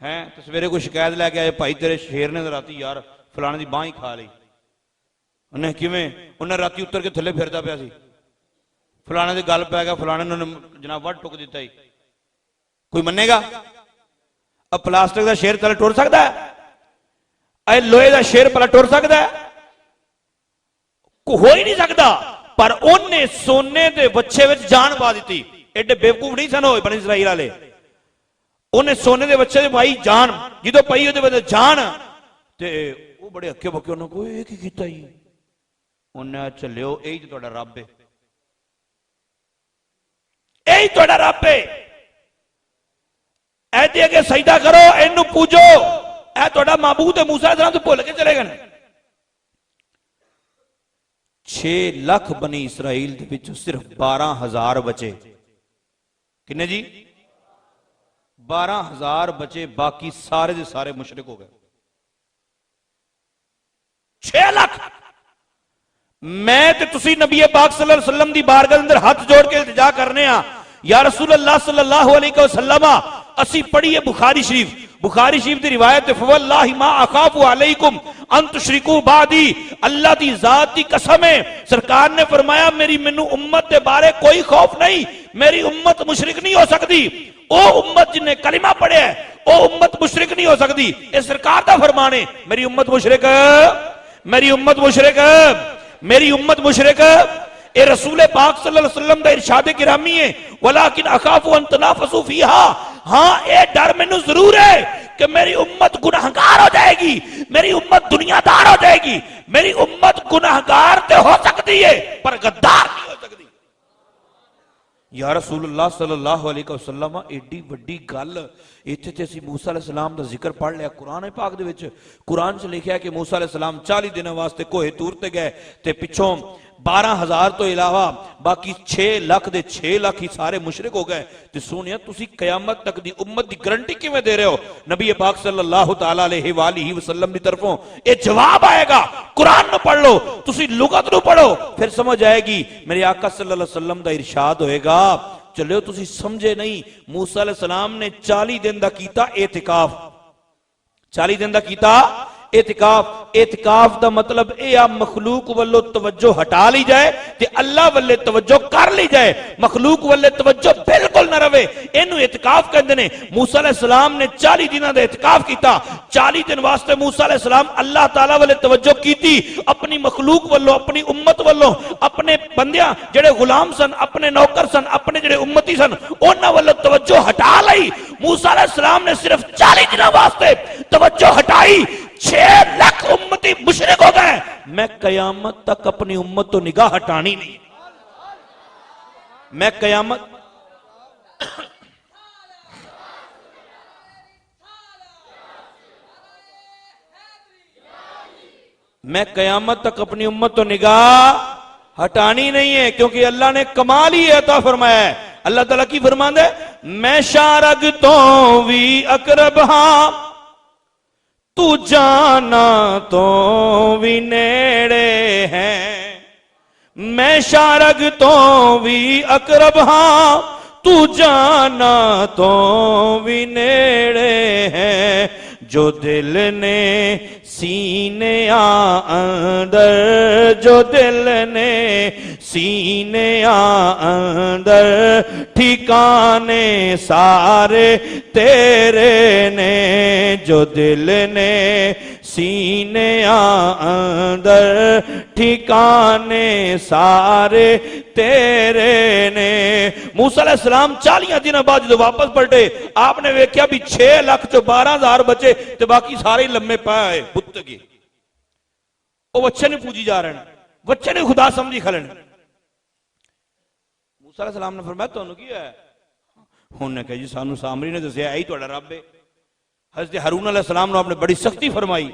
है, तो सवेरे कोई शिकायत लैके आए, भाई तेरे शेर ने राती यार फलाने की बांह ही खा ली। उन्हें किवें? उन्हें राती उतर के थले फिरदा पिया सी, फलाने की गल पै गया, फलाने ने जनाब वट टुक दिता ही। कोई मनेगा? अब प्लास्टिक का शेर तले टुर सकता है? अरे लोहे का शेर भला टुर सकता है? हो ही नहीं सकता। पर उन्हें सोने के बच्चे में जान पा दी। एडे बेवकूफ नहीं सन होए बनी इसराइल वाले। उन्हें सोने के बच्चे पाई जान, जो पई वो जान, ते वो बड़े अक्के बक्के उन्होंने को ये की कीता ही। उन्हें चलियो यही तो तुहाडा रब है, यही तुहाडा रब है, ऐदे अगे सजदा करो, इनू पूजो, ऐ तुहाडा माबूद है। मूसा अलैहिस्सलाम तो भुल के चले गए। 6 लाख बनी इसराइल दे विच सिर्फ 12,000 बचे। किन्ने जी? 12,000 बचे, बाकी सारे दे सारे मुशरिक हो गए। 6 लाख। मैं ते तुसी नबी पाक सल्लल्लाहु अलैहि वसल्लम दी बारगाह अंदर हाथ जोड़ के इल्तिजा करने आ, या रसूल अल्लाह सल्लल्लाहु अलैहि वसल्लम असी पढ़िए बुखारी शरीफ। बुखारी शरीफ की रिवायत फवल्लाहि मा अखाफु अलैकुम अन तुशरिकू बादी, अल्लाह की जात की कसम है, सरकार ने फरमाया मेरी मैनू उम्मत के बारे कोई खौफ नहीं, मेरी उम्मत मुशरिक नहीं हो सकती। ओ उम्मत जिन्हें कलिमा पढ़े है ओ उम्मत मुशरिक नहीं हो सकती। ये सरकार का फरमान है। मेरी उम्मत मुशरिक, मेरी उम्मत मुशरिक, मेरी उम्मत मुशरिक। ए रसूल पाक सल्लल्लाहु अलैहि वसल्लम दा इरशाद गिरामी है, वलाकिन अखाफु अन तनाफसु फीहा। हां ये डर मैनू जरूर है कि मेरी उम्मत गुनाहगार हो जाएगी, मेरी उम्मत दुनियादार हो जाएगी। मेरी उम्मत गुनाहगार तो हो सकती है पर गद्दार नहीं हो सकती। या रसूलुल्लाह सल्लल्लाहु अलैहि वसल्लम एडी वड्डी गल इत्थे ते असीं मूसा अलैहिस्सलाम दा जिक्र पढ़ लिया कुरान पाक दे विच। कुरान च लिखिया कि मूसा अलैहिस्सलाम 40 दिनों वास्ते कोहे तूर ते गए ते पिछों 12,000 तो इलावा बाकी 6 लाख दे 6 लाख ही सारे मुशरिक हो गए। ते सुनिया तुसी कयामत तक दी उम्मत दी गारंटी किवें दे रहे हो? नबी पाक सल्लल्लाहु तआला अलैहि वालिहि वसल्लम दी तरफों ये जवाब आएगा। कुरान नु पढ़ लो, तुसी लुगत नु पढ़ो, फिर समझ आएगी। मेरे आका सल्लल्लाहु अलैहि वसल्लम दा इरशाद होएगा, चलो तुसी समझे नहीं, मूसा अलैहिस्सलाम ने 40 दिन दा कीता एतिकाफ। 40 दिन दा कीता एतिकाफ। एतिकाफ दा मतलब यह आ मखलूक वालों तवज्जो हटा ली जाए ते अल्लाह वाले तवज्जो कर ली जाए। मखलूक वाले तवज्जो बिल्कुल ना रहे, इनू एतिकाफ कहते हैं। मूसा अलैहिस्सलाम ने 40 दिनों का एतिकाफ किया। 40 दिन वास्ते मूसा अलैहिस्सलाम अल्लाह ताला वाले तवज्जो की, अपनी मखलूक वालों, अपनी उम्मत वालों, अपने बंदियां जेड़े गुलाम सन, अपने नौकर सन, अपने जेड़े उम्मती सन, उन्हां वालों तवज्जो हटा ली। मूसा अलैहिस्सलाम ने सिर्फ 40 दिनों वास्ते तवज्जो हटाई, 6 लाख उम्मती मुशरिक हो गए। मैं कयामत तक अपनी उम्मत तो निगाह हटानी नहीं। मैं कयामत मैं कयामत तक अपनी उम्मत तो निगाह हटानी नहीं है, क्योंकि अल्लाह ने कमाल ही अता फरमाया है। अल्लाह ताला की फरमांदा है, मैं शारग तो भी अकरब हां, तू जाना तो भी नेड़े है। मैं शारग तो भी अकरब हां, तू जाना तो भी नेड़े है। जो दिल ने सीने अंदर, जो दिल ने सीने अंदर, ठिकाने सारे तेरे ने। जो दिल ने सीने अंदर, ठिकाने सारे तेरे ने। मूसा अलैहिस्सलाम 40 दिन बाद जो वापस पलटे, आपने वेख्या भी 6 लाख तो 12,000 बचे ते बाकी सारे लम्मे पाए बुत के, वो बच्चे ने पूजी जा रहे हैं, बच्चे ने खुदा समझी खलन। मूसा अलैहिस्सलाम ने फरमाया तुहानू की है? उन्होंने कहा जी सानू सामरी ने दसिया यही तुहाडा रब है। हज़रत हारून अलैहिस्सलाम ने आपने बड़ी सख्ती फरमाई।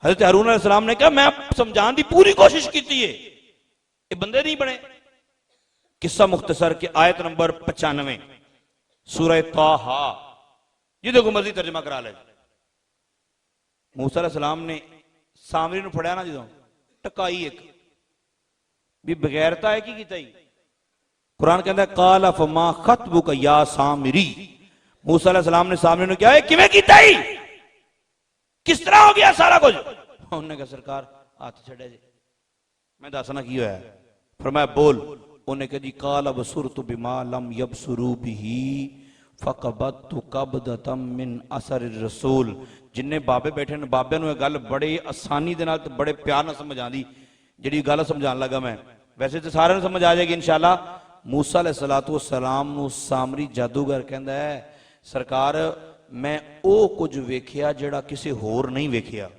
हज़रत हारून अलैहिस्सलाम ने कहा मैं समझाने की पूरी कोशिश की है, ये बंदे नहीं बने। किस्सा मुख्तसर के आयत नंबर 95 सूरह ताहा, जिदे को मर्जी तर्जमा करा ले। मूसा अलैहिस्सलाम ने सामरी नूं फड़िया ना जो टकाई एक भी बगैरता है की कीता ही। कुरान कहता है काला फमा खतबुक या सामरी। मूसा अलैहिस्सलाम ने सामरी नूं क्या है किवें कीता ही, किस तरह हो गया सारा कुछ? उन्होंने कहा सरकार हाथ छड़े जी, मैं दसना की होया। फरमाया बोल। उन्हें कहा जी काला बसुरतु बिमा लम यबसुरू बिही फकबतु कबदतम मिन असर रसूल। जिन्ने बाबे बैठे ने बाबे नूं गल बड़े आसानी दे नाल ते बड़े प्यार नाल समझ आंदी। जिहड़ी गल समझाण लगा मैं, वैसे तो सारे नूं समझ आ जाएगी इंशाअल्लाह। मूसा अलैहिस्सलातु वस्सलाम नूं सामरी जादूगर कहंदा है सरकार मैं ओ कुछ वेखिया जिहड़ा किसी होर नहीं वेखिया।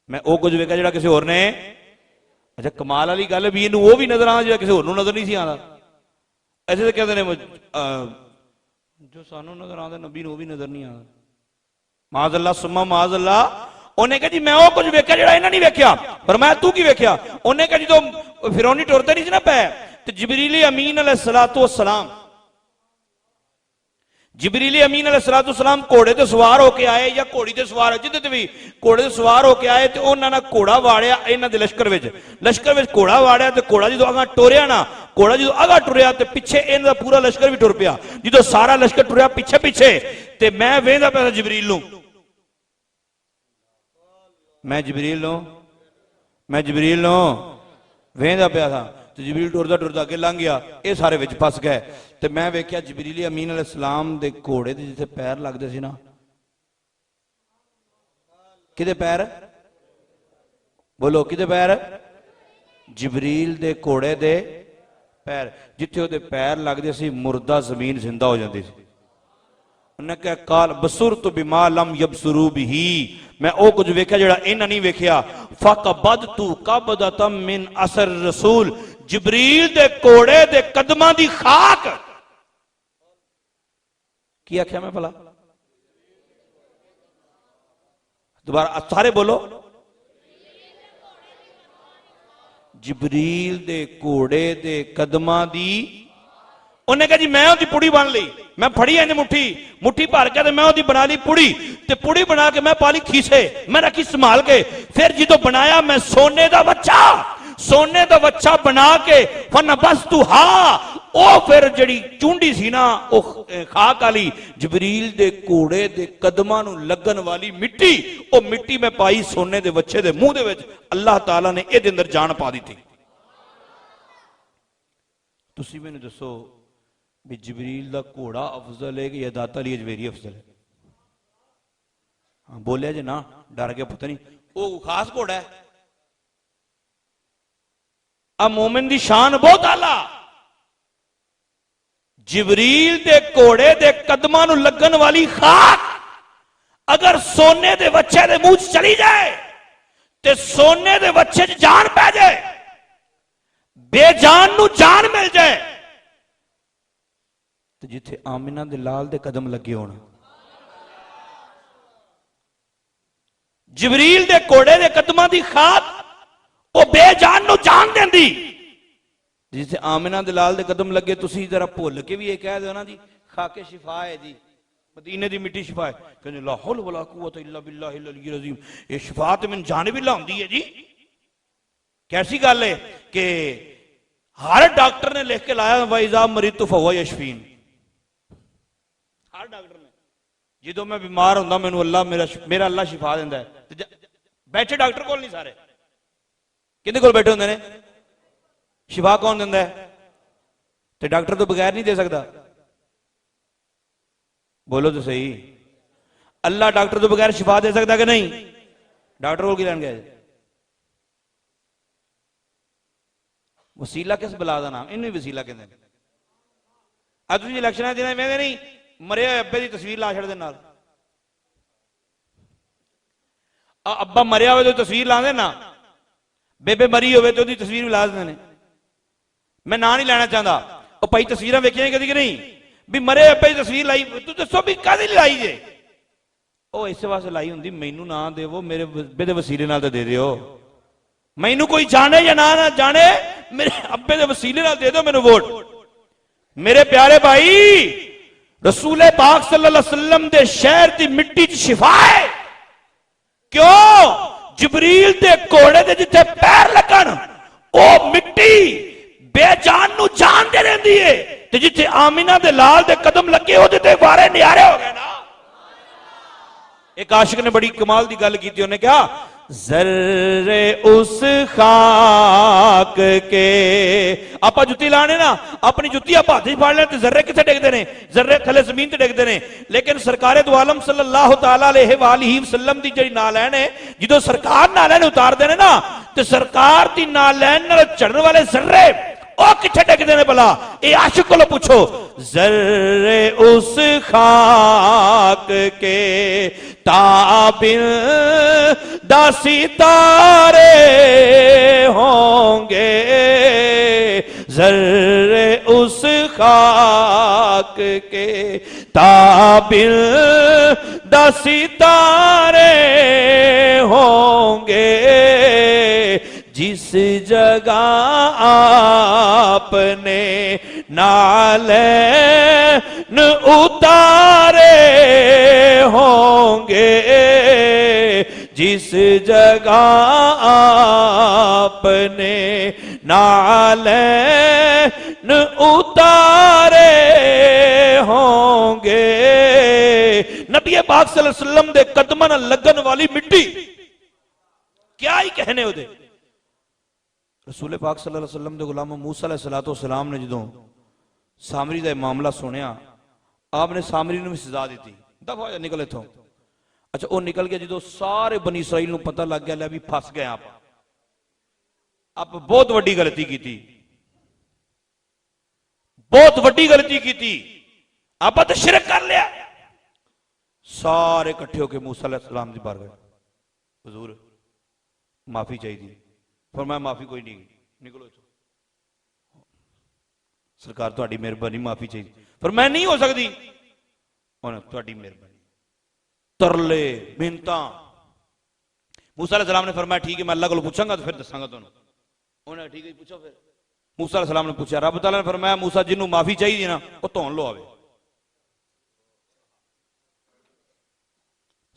मैं ओ कुछ वेखिया जिहड़ा किसी होर ने। अच्छा कमाल वाली गल भी इनू वो भी नजर आना जिहड़ा किसी होर नूं नजर नहीं सी आंदा। ऐसे तो कहते हैं जो सानू नजर आंदा नबी नूं वो भी नजर नहीं आंदा। माज़अल्लाह सुम्मा माज़अल्लाह। उन्हें कहा जी मैं वो कुछ वेख्या जिहड़ा इन्हां नहीं वेख्या। फरमाया तू की वेख्या? उन्हें कहा जी तो फिरौनी टुरदे नहीं सी ना पै ते जिबरील अमीन अलैहिस्सलातु वस्सलाम, जिबरील अमीन अलैहिस्सलाम घोड़े ते सवार होके आए या घोड़ी ते सवार जिद्दे ते भी घोड़े ते सवार होके आए ते उन्हां ने घोड़ा वाड़िया इन्हां दे लश्कर विच घोड़ा वाड़िया ते घोड़ा जो अगां टुरिया ना, घोड़ा जो अगां टुरिया ते पिछे इन्हां दा पूरा लश्कर भी टुर पिया। जो सारा लश्कर टुरिया पिछे पिछे ते मैं वेंदा पिया जिबरील नूं, मैं जिबरील नूं वेंदा पिया था। तो जिबरील टुरदा टुरदा अगे लंघ गया, ये सारे विच फस गए। तो मैं वेख्या जिबरील अमीन अलैहिस्सलाम दे घोड़े दे जिथे पैर लगदे सी ना, किदे पैर बोलो किदे पैर? जिबरील दे घोड़े दे पैर, जिथे ओदे पैर लगदे सी मुर्दा जमीन जिंदा हो जाती सी। उन्हें कहा काल बसुरतु बिमा लम यबसुरू बिही, मैं ओ कुछ वेख्या जिहड़ा इन्हां नहीं वेख्या। फकबदतु कबदतम मिन असर रसूल, जिबरील दे घोड़े दे कदमां दी खाक। की आख्या मैं भला? दोबारा सारे बोलो। जिबरील दे घोड़े दे कदमां दी। उन्हें कहा जी मैं उसकी पुड़ी बन ली, मैं फड़ी इन्हें मुट्ठी भर के मैं उसकी बना ली पुड़ी, ते पुड़ी बना के मैं पा ली खीसे, मैं रखी संभाल के। फिर जो बनाया मैं सोने का बच्चा बना के फन बस तू हा ओ फिर जड़ी चूंडी सी ना ओ खाक वाली जिबरील दे घोड़े दे कदमां नूं लगन वाली मिट्टी, ओ मिट्टी मैं पाई सोने दे बच्चे दे मुंह दे विच। अल्लाह ताला ने इहदे अंदर जान पा दी थी। तुसीं मैनूं दसो भी जिबरील दा घोड़ा अफजल है कि या दाता अली अजमेरी अफजल है? हाँ बोलिया जे ना, डर गया पता नहीं। वो खास घोड़ा है। अब मोमिन दी शान बहुत आला। जिबरील दे घोड़े दे कदमां नूं लगन वाली खाक अगर सोने दे बच्चे दे मुंह च चली जाए ते सोने दे बच्चे च जान पै जाए, बेजान नूं जान मिल जाए, तो जिथे आमिना दे लाल दे कदम लगे होण, जिबरील दे घोड़े दे कदमां दी खाक वो बेजान नूं जान देंदी। जिथे आमिना दे लाल दे कदम लगे, तुसी जरा भुल के भी ये कह दो ना जी खाके शिफा है जी, मदीने दी मिट्टी शिफा है, कहंदे ला हौल वला कुव्वत इल्ला बिल्लाहिल अलिय्यिल अज़ीम, ये शिफा ते मैनूं जान भी लाउंदी है जी। कैसी गल है कि हर डॉक्टर ने लिख के लाया वाइजा मरीतु फहुवा यशफीन। हर डॉक्टर ने जो मैं बीमार होंदा मैनूं अल्लाह मेरा अल्लाह शिफा दिंदा है। बैठे डॉक्टर कोल नहीं, सारे किहदे कोल बैठे होंदे ने? शिफा कौन दिंदा है? तो डॉक्टर तो बगैर नहीं दे सकता। बोलो तो सही, अल्लाह डॉक्टर तो बगैर शिफा दे सकता कि नहीं? डॉक्टर को की लैन गए? वसीला किस बला का नाम, इनू वसीला कहते हैं। अब तुम इलैक्शन दिन वेंदे नहीं, मरे अब्बे की तस्वीर ला छड़दे नाल, अब्बा मरिया हो तो तस्वीर ला देना, बेबे मरी हो तो तस्वीर भी ला देंगे। मैं ना नहीं लेना चाहता, भाई तस्वीर वेखिया कदी कि नहीं भी मरे अब्बे की तस्वीर लाई, तू दसो भी कद लाई जे, इस वास्ते लाई होंगी मैनू ना देवो, मेरे अब्बे के वसीले नाल दे दियो, मैनू कोई जाने या ना जाने, मेरे अब्बे के वसीले नाल दे दो मैनू वोट। मेरे प्यारे भाई, रसूले पाक सल्लल्लाहु अलैहि वसल्लम दे शहर की मिट्टी च शिफा है। क्यों? जबरील दे घोड़े दे जिथे पैर लगन ओ मिट्टी बेजान नू जान दे रही है, ते जिथे आमिना दे लाल दे कदम लगे ओदे ते वारे नियारे हो गए ना। एक आशिक ने बड़ी कमाल की गल की, उन्हें कहा जर्रे उस खाक के, आप जुत्ती लाने ना, अपनी जुत्ती आप हाथ फड़ लें तो जर्रे किथे डिगते हैं, जर्रे थले जमीन ते डिगते हैं। लेकिन सरकारे दो आलम सल्लल्लाहु तआला अलैहि वसल्लम दी जी नालैन है, जो सरकार नालैन उतारते हैं ना, तो सरकार की नालैन नाल चढ़ने वाले जर्रे ओ किथे डिगते हैं भला? ये आशिक को पूछो। जर्रे उस खाक के ताबिल दा सितारे होंगे, जर्रे उस खाक के ताबिल दा सितारे होंगे, जिस जगह आपने नालैन उतारे होंगे, जिस जगह आपने नालैन उतारे होंगे। नबी पाक सल्लल्लाहु अलैहि वसल्लम दे कदमां नाल लगन वाली मिट्टी क्या ही कहने उहदे। रसूल पाक सल्लल्लाहु अलैहि वसल्लम दे गुलाम मूसा अलैहिस्सलातु वस्सलाम ने जो सामरी का मामला सुनिया, आपने सामरी नूं भी सजा दी, दफा हो जा निकल इथों। अच्छा वो निकल गया, जो सारे बनी इसराइल नूं पता लग गया लै भी फस गए आप बहुत वड्डी गलती की, बहुत वड्डी गलती की, आप तो शिरक कर लिया। सारे इकट्ठे होकर मूसा अलैहिस्सलाम दी बारगाह, हुजूर माफी चाहिए। फरमाया माफी कोई नहीं, निकलो इथों, सरकार तुहाडी मेहरबानी माफी चाहिए। फरमाया नहीं हो सकती, तुहाडी मेहरबानी, तरले मिन्नतां। मूसा अलैहिस्सलाम ने फरमाया ठीक है मैं अल्लाह को पूछांगा तो फिर दसांगा तुहानूं। उन्हें ठीक है पूछो। फिर मूसा अलैहिस्सलाम ने पूछा, रब तआला ने फरमाया मूसा जिन्हों माफी चाहिए ना वो धोन लो आवे।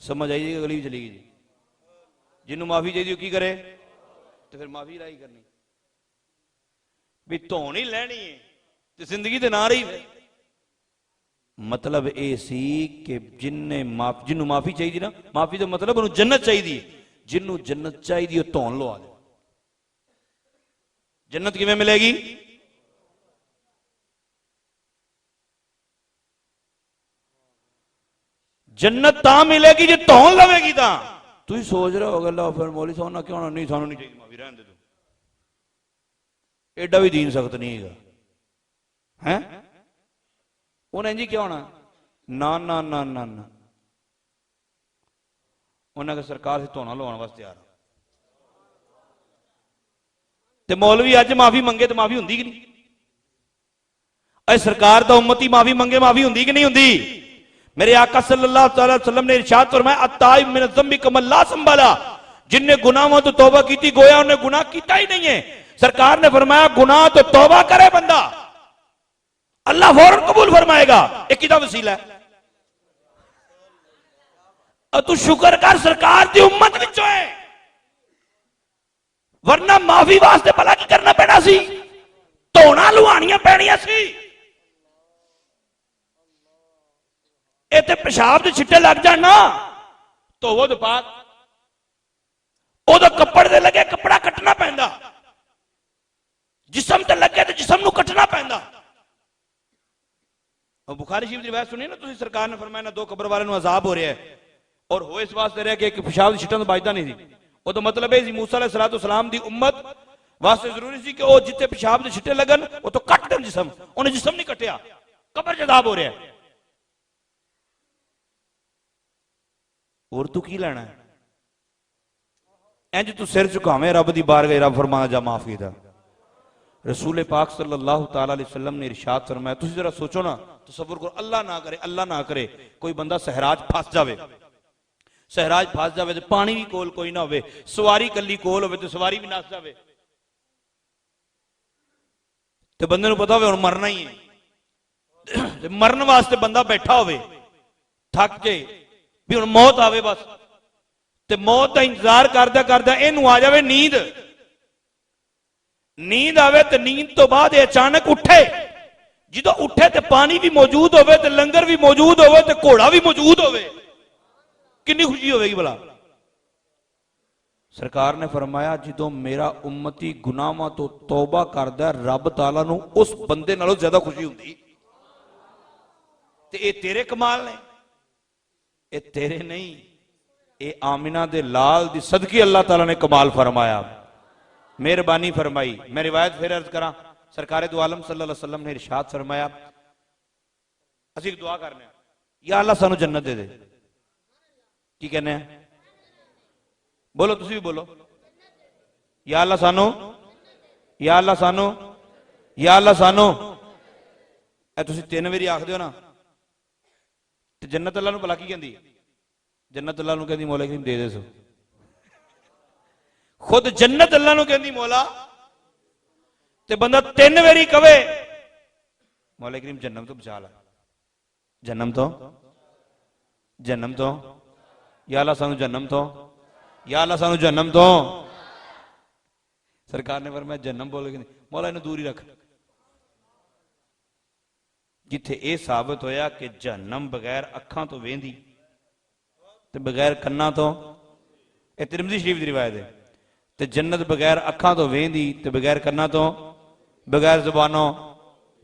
समझ आई जी, अगली भी चली गई जी। जिन्हों माफी चाहिए की करे, तो फिर माफी लाई करनी भी धोन ही लैनी है तो जिंदगी तो ना रही। मतलब ये सी कि जिन्हों माफी चाहिए ना, माफी का मतलब उन्होंने जन्नत चाहिए, जिन्हों जन्नत चाहिए धोन लो आ जाए। जन्नत किवें मिलेगी? जन्नत ता मिलेगी जो धोन लवेगी। ता तू ही सोच रहे हो लो फिर मौली साहब ना क्यों नहीं, सानू नहीं चाहिए माफी, रहने दे तू, एडा भी दीन सख्त नहीं है। उन्हें जी क्या होना? ना ना ना ना ना, उन्हें कहा सरकार से धोना लवाने वास्ते तैयार। ते मौलवी अज माफी मंगे तो माफी होंगी कि नहीं? अज सरकार तो उम्मती माफी मंगे माफी होंगी कि नहीं होंगी? मेरे आका सल्लल्लाहु अलैहि वसल्लम ने इरशाद फरमाया अत्ताइब मिन ज़म्बि कमन ला संभला, जिनने गुनाहों तो तौबा की थी गोया उन्हें गुनाह किया ही नहीं है। सरकार ने फरमाया गुनाह तो तौबा करे बंदा, अल्लाह फौरन कबूल फरमाएगा। एक किदा वसीला है, और तू शुक्र कर सरकार की उम्मत विचों है, वरना माफी वास्ते भला की करना पैना सी, धोना लुहानियां पैनियां सी। इतने पेशाब के छिट्टे लग जाए ना धोवो तो पाक, कपड़े दे लगे कपड़ा कटना पैंदा, जिसम ते लगे तो जिसम नू कटना पैंदा। बुखारी शरीफ की रिवायत सुनी ना तुसी, सरकार ने फरमाया ना दो कब्र वाले नू अजाब हो रहा है, और हो इस वास्ते रहा कि एक पेशाब की छिट्टां तो बचदा नहीं सी। वो तो मतलब है मूसा अलैहिस्सलाम दी उम्मत वास्ते जरूरी सी कि वो जिथे पेशाब के छिट्टे लगन वो तो कट देन जिसम, उन्हें जिसम नहीं कटिया, कबर जदाब हो रहा है। और तू की लेना है? इंज तू सिर झुकावे रब की बारगाह, रब फरमाना जा माफ कीता। रसूल पाक सल्लल्लाहु तआला अलैहि वसल्लम ने इरशाद फरमाया, तुसी जरा सोचो ना, तसव्वुर करो, अल्लाह ना करे, अल्लाह ना करे कोई बंदा सहराज फस जावे, सहराज फस जावे तो पानी भी कोल कोई ना होवे, सवारी कली कोल होवे तो सवारी भी नस जावे, तो बंदे नूं पता होवे हुण मरना ही है, मरन वास्ते बंदा बैठा होवे थक के भी हुण मौत आवे बस, ते मौत का इंतजार करदा करदा इहनूं आ जावे नींद, नींद आवे तो नींद तो बाद अचानक उठे, जो उठे तो पानी भी मौजूद होवे, तो लंगर भी मौजूद होवे, तो घोड़ा भी मौजूद होवे, कितनी खुशी होगी भला। सरकार ने फरमाया जो मेरा उम्मती गुनाहां तो तौबा करदा रब ताला नूं उस बंदे नालों ज्यादा खुशी हुंदी। ते ये तेरे कमाल ने, ये तेरे नहीं, ये आमिना दे लाल दी सदकी अल्लाह ताला ने कमाल फरमाया, मेहरबानी फरमाई। मैं रिवायत फिर अर्ज करा, सरकार दो आलम सल्लल्लाहु अलैहि वसल्लम ने इरशाद फरमाया, असीं दुआ करने या अल्लाह सानू जन्नत दे दे, की कहने हैं? बोलो, तुसी भी बोलो, या अल्लाह सानू, या अल्लाह सानू, या अल्लाह सानू। ए तुसी 3 वारी आखदे हो ना, ते जन्नत अल्लाह नू भला की कहंदी? जन्नत अल्लाह नू कहंदी मौला करीम दे दे सो। खुद जन्नत अल्लाह नू कहंदी मौला, ते बंदा 3 वारी कवे मौला करीम जन्नम तो बचा ला, जन्नम तो, जन्नम तो, या अल्लाह सानू जन्नम तो, या अल्लाह सानू जन्नम तो। सरकार ने फरमाया जन्नम बोले नहीं, मौला इन्हें दूर ही रख। जिथे यह साबित होया कि जहन्नम बगैर अखां तो वेंदी ते बगैर कन्ना तो, यह तिरमिज़ी शरीफ की रिवायत है, ते जन्नत बगैर अखां तो वेंदी ते बगैर कन्ना तो, बगैर जुबानों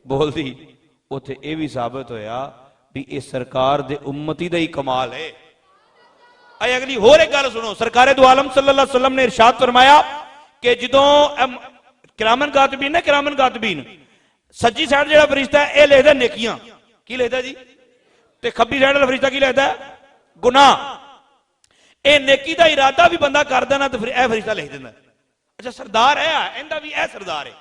बोलदी, उथे यह भी साबित होया भी ये सरकार दे उम्मती दा ही कमाल है। आई अगली होर एक गल सुनो, सरकार दो आलम सल्लल्लाहु अलैहि वसल्लम ने इरशाद फरमाया कि जदों किरामन कातिबीन ने, किरामन कातिबीन सज्जी साइड जो फरिश्ता है यह लिखदा नेकियां, की लिखदा जी, ते खब्बी साइड वाला फरिश्ता की लिखदा गुनाह। यह नेकी का इरादा भी बंदा करदा ना तो फिर यह फरिश्ता लिख दिंदा, अच्छा सरदार है इंदा भी यह सरदार है,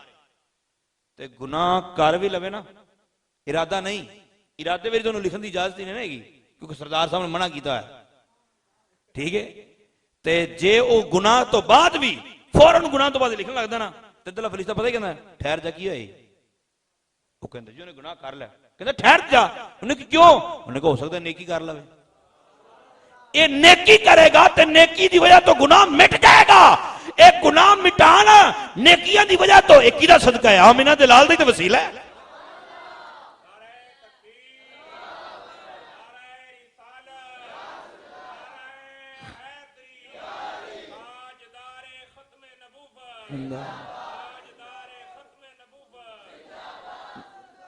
ते गुनाह कर भी लवे ना, इरादा नहीं, इरादे में तुहानूं लिखण की इजाजत ही नहीं हैगी क्योंकि सरदार साहब ने मना किया है, ठीक है। ते जे वो गुनाह तो बाद भी फौरन गुनाह तो बाद लिखन लगता ना, तो अल्लाह फरिश्ता पता ही कहना ठहर जा, की होई? वो कहंदा जी उन्हें गुनाह कर लिया, कहंदा ठहर जा, उन्हें क्यों? उन्हें हो सकता नेकी कर लवे, ये नेकी करेगा तो नेकी की वजह तो गुनाह मिट जाएगा, एक गुनाह मिटाना नेकियां की वजह तो एक ही दा सदका है, आमिना दे लाल दा ही तो वसीला है।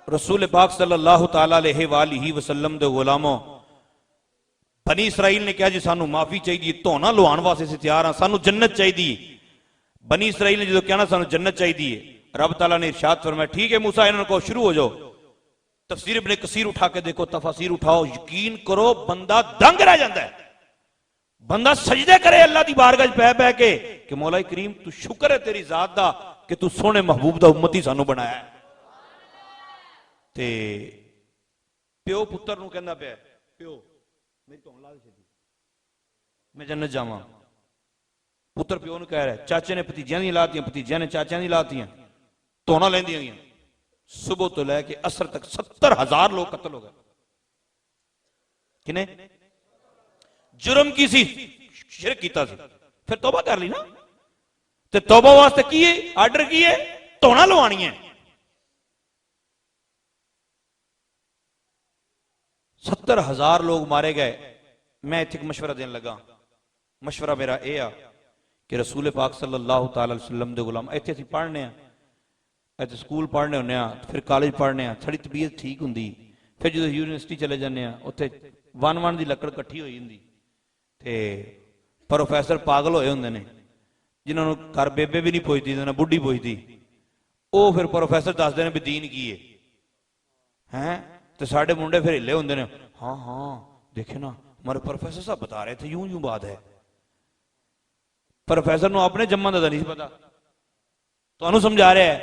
रसूल पाक सल्लल्लाहु तआला अलैहि वसल्लम दे गुलामों, बनी इसराइल ने कहा जी सानू माफी चाहिए, धोना लुहान वास्ते असीं तैयार हां, सानू जन्नत चाहिए। बनी इसराइल ने जो कहना सानू जन्नत चाहिए, रब ताला ने इरशाद फरमाया ठीक है मूसा इन्होंने को शुरू हो जाओ। तफसीर इब्ने कसीर उठा के देखो, तफसीर उठाओ, यकीन करो बंदा दंग रह जाता है, बंदा सजदे करे अल्लाह की बारगाह पै पै के कि मौला करीम तू शुक्र है तेरी जात दा कि तू सोहने महबूब दा उम्मती सानू बनाया है। ते प्यो पुत्र नूं कहंदा पिया, प्यो मेरी धौन ला दे, मैं जन्नत जावां। पुत्र प्यो नूं कह रहा है, चाचे ने भतीजियां दी लातियां, भतीजियां ने चाचियां दी लातियां, धौना लैंदियां गईयां, सुबह तो लैके असर तक 70,000 लोग कत्ल हो गए। किने जुर्म की सी, शिरक कीता सी, फिर तौबा कर ली ना, ते तौबा वास्ते की है आर्डर की है, धौना लवानी है। 70,000 लोग मारे गए। मैं इत्थे मशवरा देने लगा, मशवरा मेरा यह आ कि रसूल पाक सल्लल्लाहु तआला अलैहि वसल्लम दे गुलाम इत्थे असीं पढ़ने आ, इत्थे स्कूल पढ़ने होने आ, फिर कॉलेज पढ़ने आ, थोड़ी तबीयत ठीक हुंदी, फिर जो यूनिवर्सिटी चले जाने आ उत्थे वन दी लकड़ इकट्ठी होई हुंदी ते प्रोफैसर पागल होए हुंदे ने, जिन्होंने घर बेबे भी नहीं पुछती ना बुढ़ी पुछती, वो फिर प्रोफैसर दसते हैं भी दीन की है तो साढ़े मुंडे फिर हिले होंगे ने, हाँ हाँ देखे ना हमारे प्रोफेसर साहब बता रहे थे यूं यूं बात है। प्रोफेसर को अपने जम्मा का नहीं पता, तो समझा रहा है।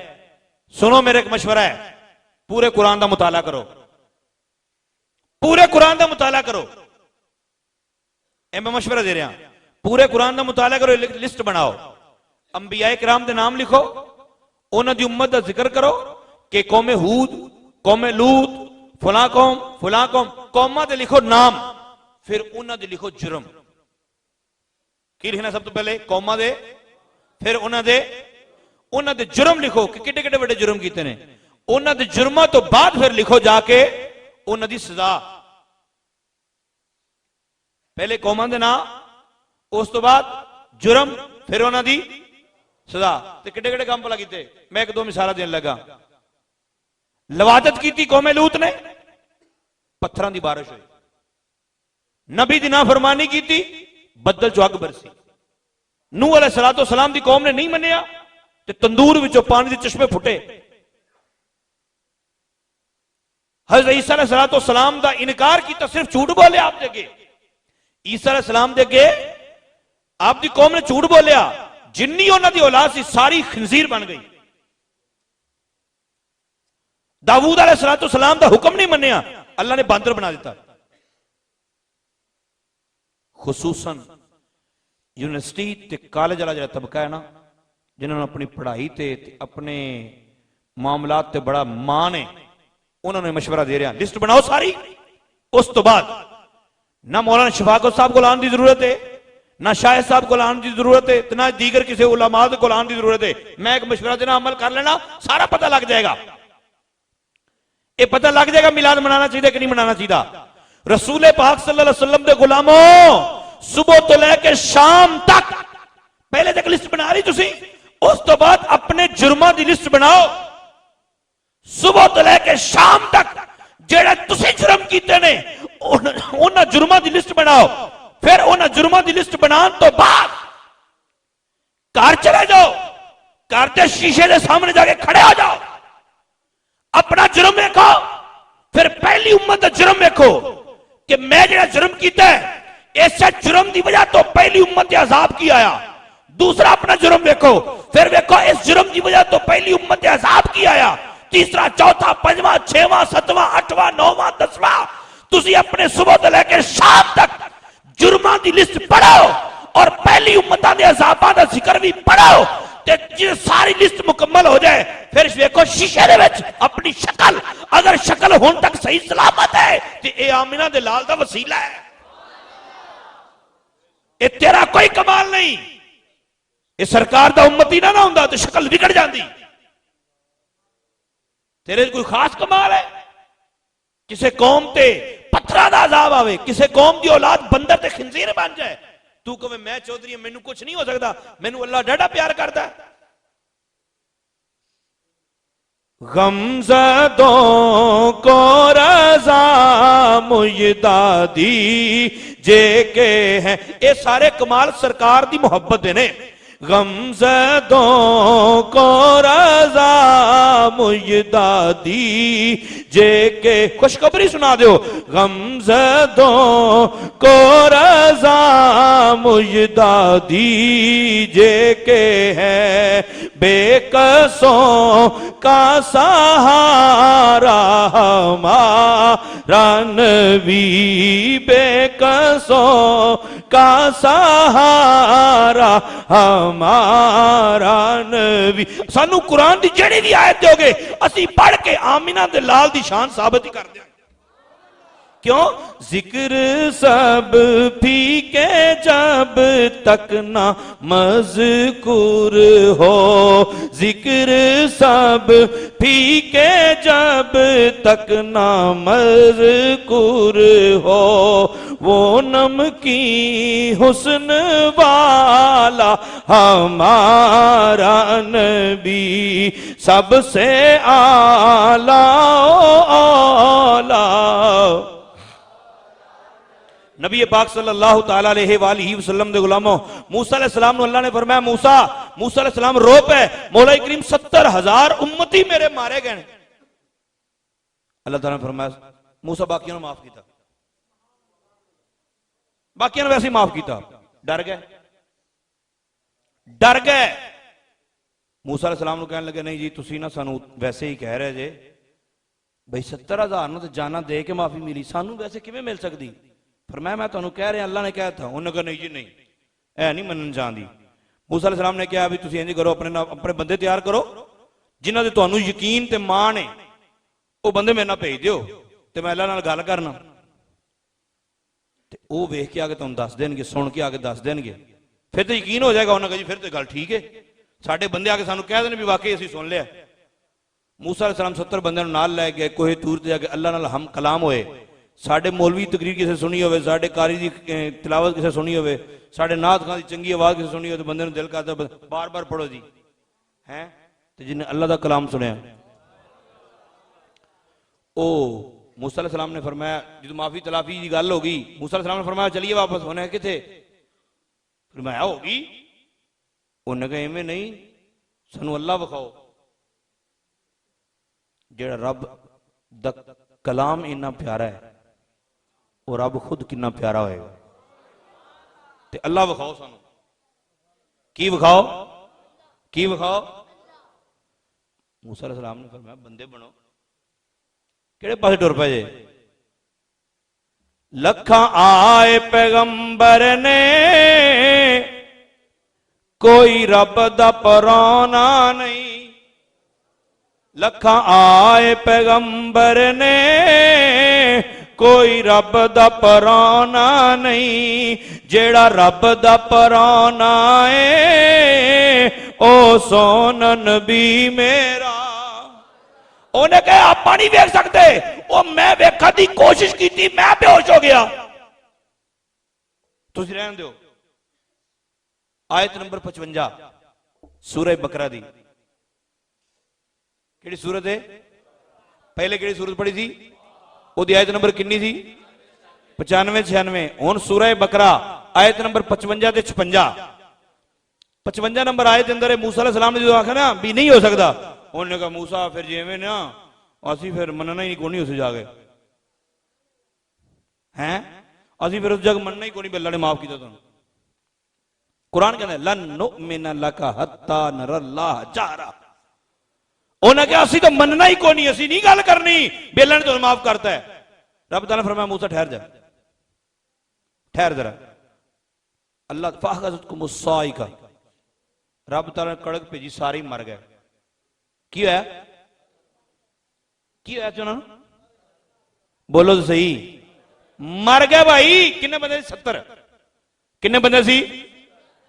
सुनो मेरा एक मशवरा है, पूरे कुरान का मुताला करो, पूरे कुरान का मुताला करो। मैं मशवरा दे रहा, पूरे कुरान का मुताला करो, लिस्ट बनाओ, अंबिया किराम के नाम लिखो, उन्होंने उम्मत का जिक्र करो कि कौमे हूद, कौमे लूत, फला कौम, कौमा दे लिखो नाम, फिर उन्होंने लिखो जुर्म। की लिखना सब तो पहले कौमा दे, फिर उन्होंने जुर्म लिखो कि किड्डे किड्डे बड़े जुर्म किए ने, उन्होंने जुर्मां तो बाद फिर लिखो जाके उन्होंने सजा। पहले कौमां दे नाम, उस तो बाद जुर्म, फिर उन्होंने सजा। तो किड्डे किड्डे काम भला किए, मैं एक दो मिसाल देने लगा। लवादत की कौमे लूत ने, पत्थरों की बारिश हुई। नबी दी नाफरमानी की, बदल चो अग बरसी। नूह अलैहिस्सलातो सलाम दी कौम ने नहीं मन्निया ते तंदूर विचों पानी दे चश्मे फुटे। हज़रत ईसा अलैहिस्सलातो सलाम दा इनकार किया, सिर्फ झूठ बोले आप दे अगे। ईसा अलैहिस्सलाम दे अगे आप दी कौम ने झूठ बोलिया, जिन्नी उन्हां दी औलाद सी सारी खंजीर बन गई। दाऊद अलैहिस्सलातो सलाम दा हुक्म नहीं मन्निया, अल्लाह ने बांदर बना दिता। खुसूसन यूनिवर्सिटी ते कॉलेज वाला जो तबका है ना, जिन्होंने अपनी पढ़ाई ते अपने मामलात ते बड़ा मान है, उन्होंने मशवरा दे रहा, लिस्ट बनाओ सारी। उस तो बाद ना मौलाना शफाकत साहब को लाने की जरूरत है, ना शाहिद साहब को लाने की जरूरत है, ना दीगर किसी उलमा को लाने की जरूरत है। मैं एक मशवरा देना, अमल कर लेना, सारा पता लग जाएगा। ये पता लग जाएगा मिलाद मनाना चाहिए कि नहीं मनाना चाहिए। रसूल पाक सल्लल्लाहु अलैहि वसल्लम दे गुलामों, सुबह तो लेकर शाम तक पहले तक लिस्ट बना ली तुसी, उस तो बाद अपने जुर्मां की लिस्ट बनाओ। सुबह तो लेकर शाम तक जेड़ा तुसी जुर्म कीते ने उन्हां जुर्मां की लिस्ट बनाओ। फिर उन्हां जुर्मां की लिस्ट बनाने तो बाद घर चले जाओ, घर के शीशे के सामने जाके खड़े हो जाओ, अपना जुर्म देखो, फिर पहली उम्मत का जुर्म देखो कि मैं जो जुर्म किया है इस जुर्म की वजह तो पहली उम्मत के अजाब की आया। दूसरा अपना जुर्म देखो, फिर देखो इस जुर्म की वजह तो पहली उम्मत के अजाब की आया। तीसरा, चौथा, पंजवां, छेवां, सतवां, अठवां, नौवां, दसवां, तुसी अपने सुबह से लेकर शाम तक जुर्मां की लिस्ट पढ़ो और पहली उम्मतां दे अजाबां दा जिक्र भी पढ़ो। ते सारी लिस्ट मुकम्मल हो जाए, फिर देखो शीशे दे विच अपनी शक्ल, अगर शक्ल हुण तक सही सलामत है तो ये आमिना दे लाल दा वसीला है। ये तेरा कोई कमाल नहीं, ये सरकार दा उम्मती ना हुंदा तो शक्ल बिगड़ जाती। तेरे कोई खास कमाल है? किसी कौम ते पत्थरां दा अजाब आवे, किसी कौम की औलाद बंदर ते खंजीर बन जाए, तू कहे मैं चौधरी मैनू कुछ नहीं हो सकता, मैनू अल्लाह डाढ़ा प्यार करता है। गमज़दों को रज़ा मुयदादी जे के हैं, ये सारे कमाल सरकार दी मोहब्बत ने। गमज़दों को रज़ा मुयदादी जे के, खुशखबरी सुना दो। गमज़दों को रज़ा मुयदादी जे के हैं, बेकसों का सहारा हमारा नबी, बेकसों का सहारा हमारा नबी। सानू कुरान की जेड़ी भी आयत दोगे असी पढ़ के आमिना दे लाल दी शान साबित ही कर देंगे। क्यों? जिक्र सब फीके जब तक ना मज़कूर हो, जिक्र सब फीके जब तक ना मज़कूर हो, वो नमकी हुस्न वाला हमारा नबी सबसे आला आला। नबी पाक सल्लल्लाहु तआला अलैहि वसल्लम दे गुलामों, मूसा अलैहि सलाम अल्लाह ने फरमाया मूसा अलैहि सलाम रो पे, मौला करीम 70,000 उम्मती मेरे मारे गए। अल्लाह ताला ने फरमाया मूसा बाकियों ने माफ किया, बाकियों ने वैसे ही माफ किया। डर गए, डर गए। मूसा अलैहि सलाम कहने लगे नहीं जी तुसी ना सानू वैसे ही कह रहे जे भाई 70,000 ਨੂੰ ਤੇ ਜਾਨਾਂ ਦੇ ਕੇ माफी मिली, सानू वैसे किवें मिल सकती। फरमाया मैं तुहानू कह रहा अल्लाह ने कहा था। उन्होंने कहा नहीं जी नहीं, ऐ नहीं मनन जान दी। मूसा अलैहि सलाम ने कहा भी तुसीं इंज करो, अपने बंदे तैयार करो जिन्हां दे तुहानू यकीन ते मान है, वो बंदे मेरे नाल भेज दिओ ते मैं अल्लाह नाल गल करना। ते वो वेख के आके तुहानू दस देणगे, सुन के आके दस देणगे, फिर तो यकीन हो जाएगा। उन्होंने कहा जी फिर तो गल ठीक है, साडे बंदे आके सानू कह देण भी वाकई असीं सुन लिया। मूसा अलैहि सलाम 70 बंदियां नाल लै गए, कोहे तूर ते जाके अल्लाह नाल हम कलाम होए। साडे मौलवी तकरीर किसे सुनी होवे, साडे कारी दी तिलावत किसे सुनी होवे, साडे नात खां दी चंगी आवाज किसे सुनी हो, तो बंदे नूं दिल करदा बार बार पढ़ो जी हैं। ते जिन्हें अल्लाह दा कलाम सुनिया ओ मूसा अलैहि सलाम ने फरमाया, जो माफी तलाफी की गल हो गई, मूसा अलैहि सलाम ने फरमाया चलिए वापस। उन्हें किथे? फरमाया होगी। उन्हें कहा इवें नहीं, सानू अल्लाह विखाओ जेड़ा रब दा कलाम इन्ना प्यारा है, और रब खुद कितना प्यारा होएगा। ते अल्लाह विखाओ सानू। की विखाओ? की विखाओ? मूसा अलैहि सलाम ने फरमाया बंदे बनो। केड़े पासे टुर पे जे? लखा आए पैगंबर ने, कोई रब दा पराना नहीं। लखा आए पैगंबर ने, कोई रब दा पराना नहीं। जेड़ा रब दा पराना है ओ सोना नबी मेरा। उन्हें कहा आप नहीं देख सकते, वो मैं वेखा दी कोशिश की थी, मैं बेहोश हो गया। तुम रहने दो। आयत नंबर 55 सूरह बकरा दी। केड़ी सूरत है? पहले केड़ी सूरत पढ़ी थी? वो आयत नंबर कितनी थी? 95-96। हुण सूरह बकरा आयत नंबर 55 ते 56। 55 नंबर आयत अंदर मूसा अलैहि सलाम ने जो आखा ना भी नहीं हो सकता, उन्होंने कहा मूसा फिर जिवें ना असी फिर मनना ही कोनी उस जाके हैं, असी फिर उस जगह मनना ही कोनी, अल्लाह ने माफ किया तुहानू। कुरान कहता है लन नुमिना लका हत्ता नरल्लाह जाहरा। उन्हें कहा असी तो मनना ही कोनी, असी नहीं गल करनी, बेला ने तुहानू माफ करता है। रब ताला ने फरमाया मूसा ठहर जा, ठहर जरा। अल्लाह फाखज़तकुम साइका, रब ताला ने कड़क भेजी, सारे मर गए। की होया? की होया चुना? बोलो तो सही। मर गए भाई। किन्ने बंदे? 70। किन्ने बंदे सी?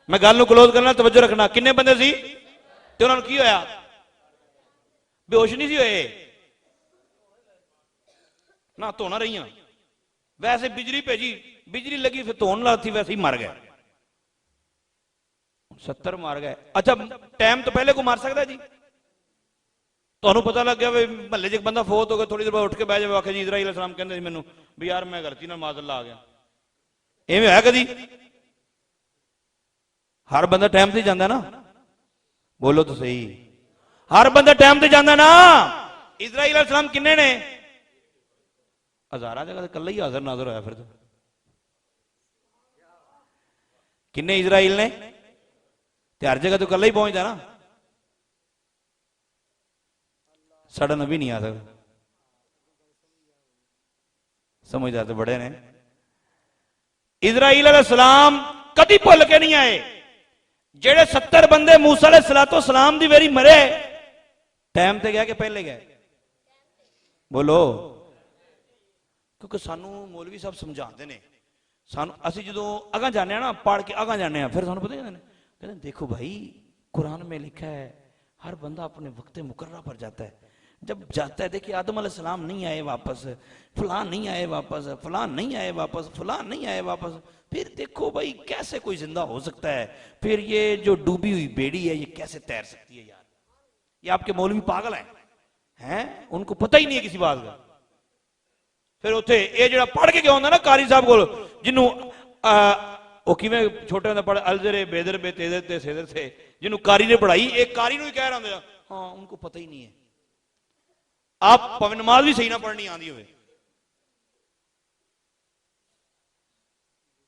मैं गल क्लोज करना, तवज्जो रखना। किन्ने बंदे सी? ते उन्होंने की होया? बेहोश नहीं सी होए ना, धोना रही वैसे बिजली भेजी, बिजली लगी फिर धोन लगती, वैसे ही मर गए। 70 मार गए। अच्छा टाइम तो पहले को मार सकता जी? तो पता लग गया महल्ले च एक बंदा फोत हो गया, थोड़ी देर बाद उठ के बह जाए, आखे जी इजराइल अलैहिस्सलाम कहते मैनू भी यार मैं गलती ना माजल्ला आ गया। इवें है कदी? हर बंदा टाइम से जाता ना? बोलो तो सही। हर बंदा टाइम से जाता ना? इजराइल अलैहिस्सलाम किन्ने ने? हजारा जगह कल ही हाजिर नाजर होया। फिर तो किन्ने इजराइल ने? ते हर जगह तो कल ही पहुंचता ना। साडा नबी नहीं आ सकता। समझदार तो बड़े ने। इजराइल अलैहिस्सलाम कदी भुल के नहीं आए। जेड़े 70 बंदे मूसा अलैहिस्सलाम दी वेरी मरे, टाइम ते गया कि पहले गए? बोलो। क्योंकि सानू मौलवी साहब समझाते ने, सानू असी जो अगा जाने ना, पढ़ के अगा जाने, फिर सानू पता कहते देखो भाई कुरान में लिखा है हर बंदा अपने वक्त मुकर्रा पर जाता है। जब जाता है देखिए आदम अलैहिस्सलाम नहीं आए वापस, फलां नहीं आए वापस, फलां नहीं आए वापस, फलां नहीं आए वापस, फिर देखो भाई कैसे कोई जिंदा हो सकता है? फिर ये जो डूबी हुई बेड़ी है ये कैसे तैर सकती है? यार ये आपके मौलवी पागल हैं, उनको पता ही नहीं है किसी बात का। फिर उत्थे ये जिहड़ा पढ़ के गया हुंदा ना कारी साहब कोल, जिन्हों वो किवें छोटे होंदे पढ़ अलजरे बेदर बे तेदर ते सेदर थे, जिन्हों कारी ने पढ़ाई, एक कारी ही कह रहा होंदा, हाँ उनको पता ही नहीं है। आप भावें नमाज भी सही ना पढ़नी आंदी होवे।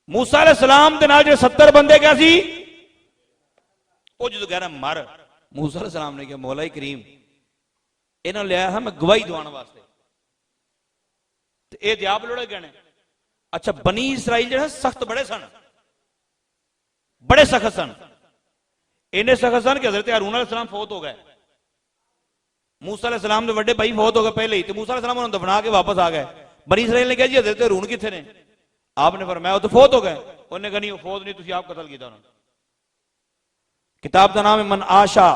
मूसा अलैहिस्सलाम दे नाल जे 70 बंदे क्या सी, वो जो कह रहा मर, मूसा अलैहिस्सलाम ने कहा मौला करीम इन्होंने लिया है मैं गवाही दिवाने वास्ते, ये आप लोड़े कहने। अच्छा बनी इसराइल जो सख्त बड़े सन, बड़े सख्त सन, इन्ने सख्त सन कि हजरत हारून अलैहिस्सलाम फौत हो गए, मूसा अलैहिस्सलाम के बड़े भाई फौत हो गए पहले ही, तो मूसा अलैहिस्सलाम उन्होंने दफना के वापस आ गए। बनी इसराइल ने कहा जी हजरत हारून किथे ने, आपने फरमाया वो तो फौत हो गए। उन्हें कहा नहीं वो फौत नहीं, तुसी आप कतल किया उन्होंने। किताब का नाम है मन आशा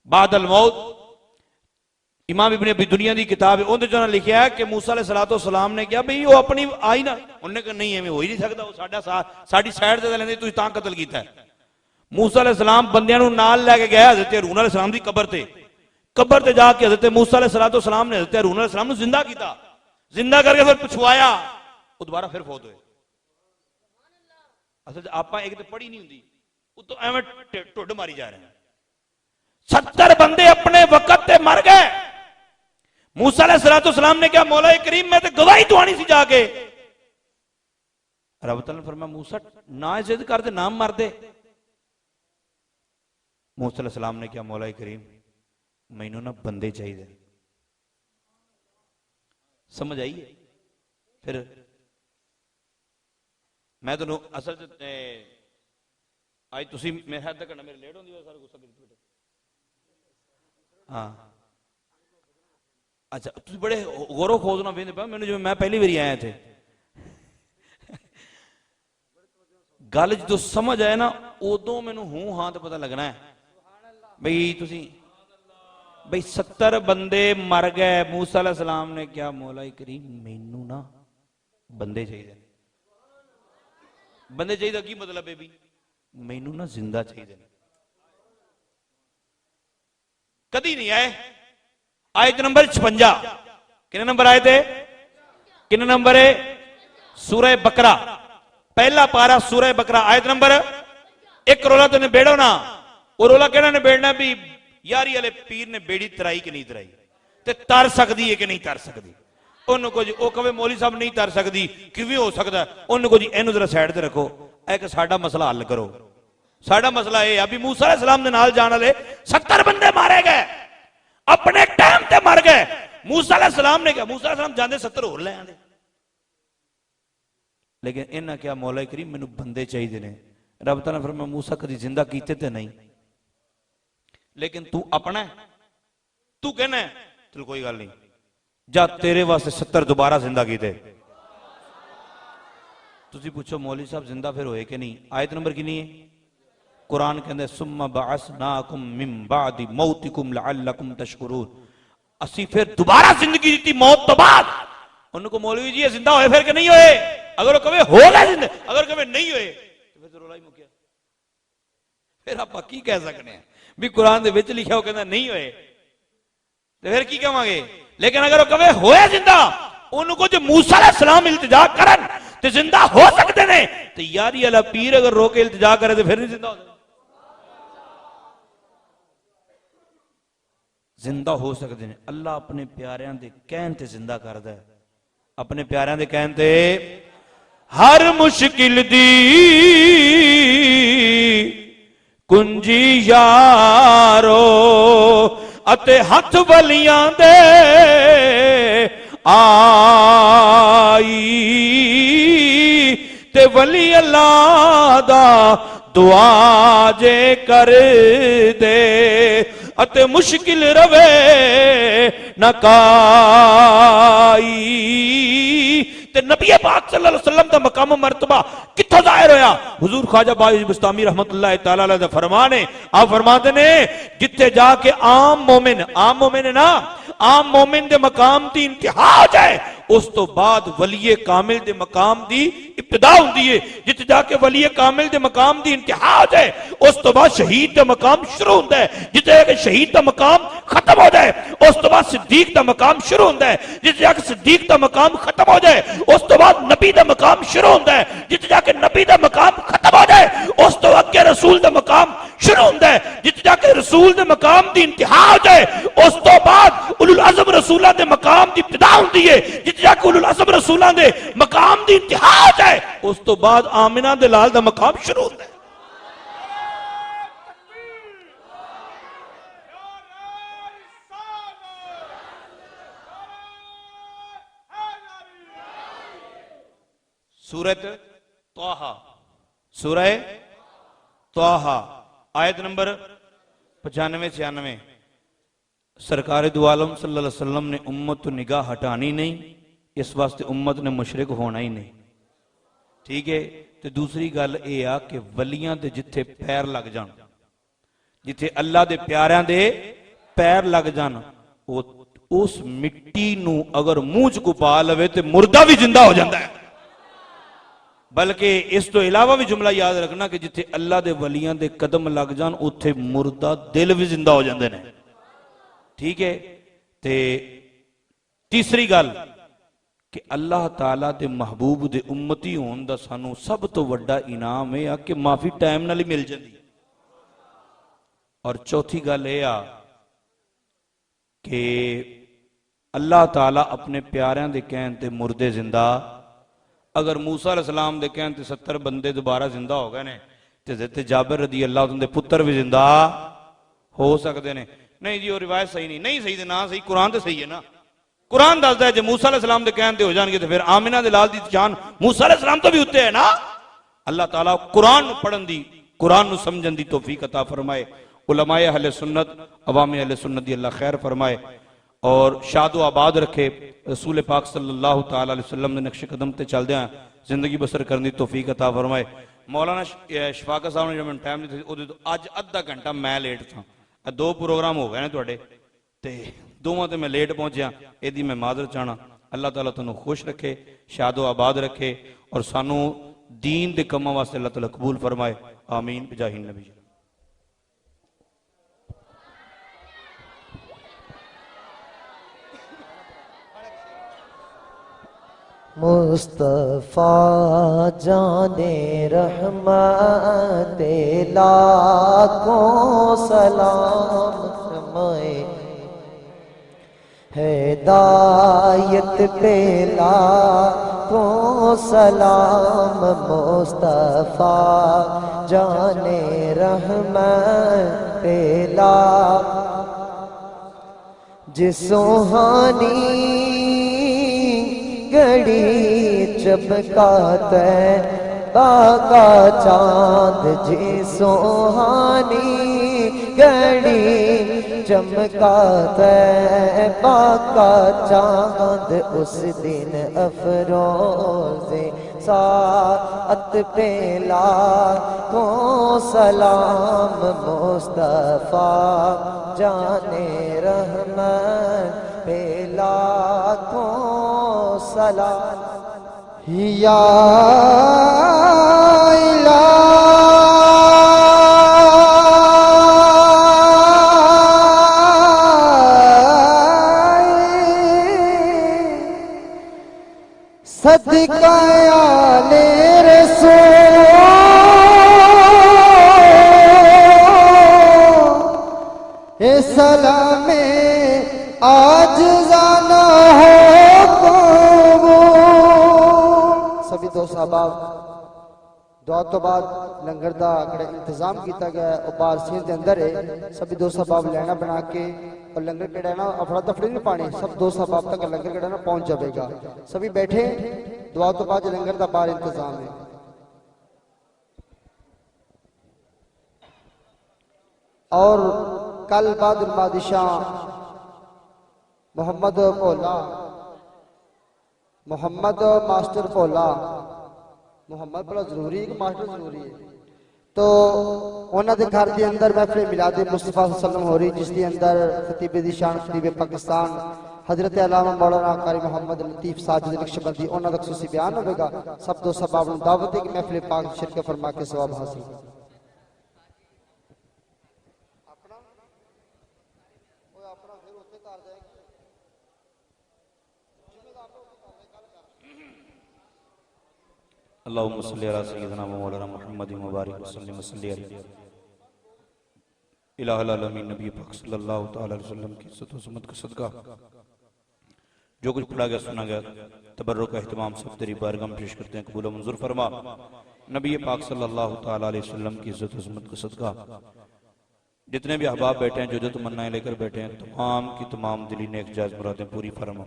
बादल मौत, इमाम इब्ने अबी दुनिया की किताब है, उन्हें जो लिखा है कि मूसा अलैहिस्सलाम ने कहा भाई वो अपनी आई ना, उन्हें कहा नहीं एवं हो ही नहीं सकता, वो साडी साइड से लेंदे, तुसीं तां कतल किया है। मूसा अलैहिस्सलाम बंदियां नूं नाल लैके गया हजरत हारून अलैहिस्सलाम की कबर ते, कबर ते जाके हजरत मूसा अलैहिस्सलाम ने हजरत हारून अलैहिस्सलाम नूं जिंदा किया, जिंदा करके फिर पिछवाया, वो दोबारा फिर फौत हुए। असल आप एक तो पढ़ी नहीं होंगी, तो एवं ढुड मारी जा रहे हैं। 70 बंदे अपने वक्त ते मर गए। मूसा अलैहिस्सलाम ने क्या मौला करीम मैं तो गवाही दुआनी सी जाके, रब तआला ने फरमाया मूसा ना जिद कर दे, नाम मर दे। मूसा अलैहिस्सलाम ने क्या मौला करीम मैनू ना बंदे चाहिए, समझ आई है? फिर मैं तो असल आज तुसी मेरे हाथ तक मेरे लेट होंदी सारा गुस्सा कर बैठे। हाँ अच्छा तुम बड़े गौरव खोज ना बेंदे पा मैंने, जो मैं पहली बारी आया थे गल जो समझ आए ना उदों मैनू हूं हाँ तो पता लगना है बई तुसी बई 70 बंदे मर गए। मूसा अलैहिस्सलाम ने क्या मौला करीम मैनू ना बंदे चाहिए, बंदे चाहिए की मतलब है भी मैनू ना जिंदा चाहिए। कदी नहीं आए। आयत नंबर 56 कितने नंबर आए थे, कितने नंबर है सूरह बकरा, पहला पारा सूरह बकरा आयत नंबर 1। रोला तो निबेड़ो ना, वो रोला कहना निबेड़ना भी यारी वाले पीर ने बेड़ी तराई कि नहीं तराई, ते तर सकती है कि नहीं तर सकती। उन्होंने को जी वो कहे मौली साहब नहीं तर सकती किवें हो सकता, उन्होंने को जी इनू जरा साइड ते रखो, एक साडा मसला हल करो। साडा मसला यह है भी मूसा अलैहिस्सलाम दे नाल जाने वाले 70 बंदे मारे गए, अपने टाइम ते मर गए। मूसा अलैहिस्सलाम ने क्या, मूसा अलैहिस्सलाम जांदे 70 होर ले आंदे, लेकिन इन्हां क्या मौला करीम मैनू बंदे चाहिए ने। रब तआला ने फरमाया मूसा कदी जिंदा कीते ते नहीं, लेकिन तू अपना तू कहना है चल कोई गल नहीं, जा तेरे वास्ते 70 दोबारा जिंदा कीते। तुसी पूछो मौलवी साहब जिंदा फिर होए कि नहीं। आयत नंबर कितनी है? कुरान कहंदे सुम्मा बअसनाकुम मिन बादि मौतिकुम लअल्लकुम तशकुरून, असी फिर दोबारा जिंदगी दी मौत तो बाद। उनको मौलवी जी जिंदा होए फिर कि नहीं होए, अगर कहे हो गए जिंदा, अगर कहे नहीं होए तो फिर तो रोला ही मुक्या। फिर आप की कह सकते हैं भी कुरान दे विच लिखा हो कहंदा नहीं होए तो फिर की कहांगे। लेकिन अगर कहे होए जिंदा, उनको जो मूसा अलैहिस्सलाम इल्तिजा करन ते जिंदा हो सकते ने, तो यारी वाला पीर अगर रोके इल्तिजा करे तो फिर नहीं जिंदा हो जिंदा हो सकते हैं। अल्लाह अपने प्यारियां दे कहन ते जिंदा करदा है, अपने प्यारियां दे कहन ते। हर मुश्किल दी कुंजी यारो अते हथ वलियां दे आई, ते वली अल्लाह दा दुआ जे कर दे, अते मुश्किल रवे न काई। ते नबी पाक सल्लल्लाहु अलैहि वसल्लम दा मकाम मर्तबा कित्थों जाहिर होया? हुजूर ख्वाजा बाई बुस्तामी रहमतुल्लाह तआला अलैह दा फरमान है, आप फरमाते ने जिथे जाके आम मोमिन है ना, आम मोमिन दे मकाम दी इंतहा हो जाए, उस तो बाद वलीए कामिल दे मकाम दी इब्तिदा हुंदी है। जिथे जाके वलीए कामिल दे मकाम दी इंतहा हो जाए उस तो बाद शहीद दा मकाम शुरू होता है। जिथे जाके शहीद दा मकाम खत्म हो जाए उस तो बाद सिद्दीक दा मकाम शुरू होता है। जिथे जाके सिद्दीक दा मकाम खत्म हो जाए उस तो बाद नबी दा मकाम शुरू होता है। जिथे जाके नबी दा मकाम खत्म हो जाए उस तो अगे रसूल दा मकाम शुरू होता है। जिथे जाके रसूल दे मकाम दी इंतहा हो जाए उस तो बाद उलुल अज़म रसूलां दे मकाम दी इब्तिदा होती है। जिथे जाके उलुल अज़म रसूलां दे मकाम दी इंतहा हो जाए उस तो बाद आमिना दे लाल दा मकाम शुरू होता है। सूरत तौहा, सूरह तौहा आयत नंबर 95-96। सरकार दो आलम सल्लल्लाहु अलैहि वसल्लम ने उम्मत तो निगाह हटानी नहीं, इस वास्ते उम्मत ने मुशरिक होना ही नहीं। ठीक है। तो दूसरी गल यह आ कि वलियां दे जिथे पैर लग जान, जिथे अल्लाह दे प्यारियां दे पैर लग जान, उस मिट्टी नू अगर मुंह च को पा लवे तो मुर्दा भी जिंदा हो जाता है। बल्कि इस तो इलावा भी जुमला याद रखना कि जिथे अल्लाह दे वलियां दे कदम लग जान उत्थे मुर्दा दिल भी जिंदा हो जाते हैं। ठीक है। ते तीसरी गल कि अल्लाह ताला दे महबूब दे उम्मती होने दा सानू सब तो वड्डा इनाम है कि माफी टाइम नाल ही मिल जाती। और चौथी गल यह आ कि अल्लाह ताला अपने प्यारियां दे कहन ते मुर्दे जिंदा, अगर मूसा अलैहिस्सलाम दे कहन ते 70 बंदे दोबारा जिंदा हो गए ने ते जाबिर रदी अल्लाह दे पुत्र भी जिंदा हो सकते हैं। नहीं जी वो रिवायत सही नहीं सही तो ना सही, कुरान तो सही है ना। कुरान दसदा है जो मूसा अलैहिस्सलाम दे कहन ते हो जाएंगे तो फिर आमिना दे लाल दी जान मूसा अलैहिस्सलाम तो भी उत्ते है ना। अल्लाह ताला कुरान पढ़न दी, कुरान नू समझन दी तौफीक अता फरमाए। उलमाए अहले सुन्नत, अवामी अहले सुन्नत दी अल्लाह खैर फरमाए और शादो आबाद रखे। रसूल पाक सल्लल्लाहु ताला अलैहि वसल्लम ने नक्शे कदम ते चलदे जिंदगी बसर करने की तौफीक अता फरमाए। मौलाना शफाकत साहब ने जब मैं टाइम नहीं थी तो अज अद्धा घंटा मैं लेट था। 2 प्रोग्राम हो गए ने तुहाडे ते दोवां ते मैं लेट पहुंचा, यदि मैं माजरत चाहना। अल्लाह ताला तुहानू खुश रखे, शादो आबाद रखे और सानू दीन दे कम्मां वास्ते अल्लाह ताला कबूल फरमाए। आमीन बिजाहिन नबी। मुस्तफा जाने रहमत लाखों सलाम फरमाए, हिदायत पे लाखों सलाम। मुस्तफा जाने रहमत पे जिस सुहानी घड़ी चमकाता है बाका चांद, जी सुहानी घड़ी चमकाता है बाका चांद। उस दिन अफरोज़े साअत पे लाखों सलाम। मुस्तफा जाने रहमत पे लाखों सलाम। या सदका आले रसूल सलामे आज जाना हो। सभी दोस्त अहबाब दुआ तो बाद लंगर का इंतजाम किया गया और बाहर सीन के अंदर है। सभी दोस्त अहबाब लैना बना के और लंगर केड़ा ना अफड़ा तफड़ी नहीं पानी, सब दोस्त अहबाब तक लंगर केड़ा ना पहुंच जाएगा। सभी बैठे, दुआ तो बाद लंगर का बाहर इंतजाम है। और कल बहादुर बादशाह मोहम्मद भोला, मोहम्मद मास्टर भोला, मोहम्मद भोला जरूरी है कि मास्टर जरूरी है? तो उन्होंने घर के अंदर महफिल मिलाद मुस्तफा सल्लल्लाहु अलैहि वसल्लम हो रही, जिसके अंदर खतीब दी शान खतीब पाकिस्तान हजरत अल्लामा मौलाना कारी मोहम्मद लतीफ साजिद नक्शबंदी उन्होंने का खुसूसी बयान होगा। सब दोस्त अहबाब नूं दावत है कि महफिल पाक शिरकत फरमा के सवाब हासिल। अल्लाहुम्मा सल्ली अला सय्यिदिना व मौलाना मुहम्मद मुबारक वसल्लम वसल्ली अलैहि इलाहुल आलमीन नबी पाक सल्लल्लाहु तआला अलैहि वसल्लम की इज्जत व अज़मत का सदका जो कुछ पढ़ा गया सुना गया तबर्रुक का एहतमाम सब तेरी बारगाह में पेश करते हैं, कबूल व मंजूर फरमा। नबी पाक सल्लल्लाहु तआला अलैहि वसल्लम की इज्जत व अज़मत का सदका जितने भी अहबाब बैठे हैं, जो तमन्नाएं लेकर बैठे हैं, तमाम की तमाम दिली नेक जायज़ मुरादें पूरी फरमा।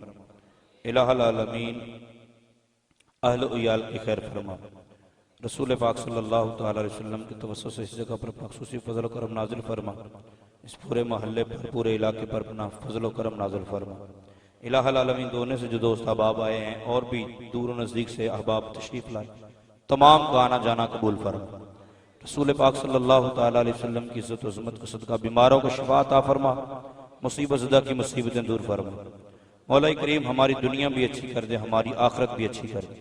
इलाहुल आलमीन अहल उयाल की खैर फरमा। रसूल पाक सल्लल्लाहु तआला अलैहि वसल्लम की तवस्सुस से इस जगह पर मखसूसी फजल व करम नाजिल फरमा। इस पूरे मोहल्ले पर, पूरे इलाके पर अपना फजल व करम नाजिल फरमा। इलाहुल आलमीन दोने से जो दोस्त अहबाब आए हैं और भी दूर नज़दीक से अहबाब तशरीफ लाए, तमाम का आना जाना कबूल फरमा। रसूल पाक सल्लल्लाहु तआला अलैहि वसल्लम की इज्जत व अज़मत का सदका बीमारों को शिफा अता फरमा, मुसीबत ज़दा की मुसीबतें दूर फरमा। मौला करीम हमारी दुनिया भी अच्छी कर दे, हमारी आखिरत भी अच्छी कर दे।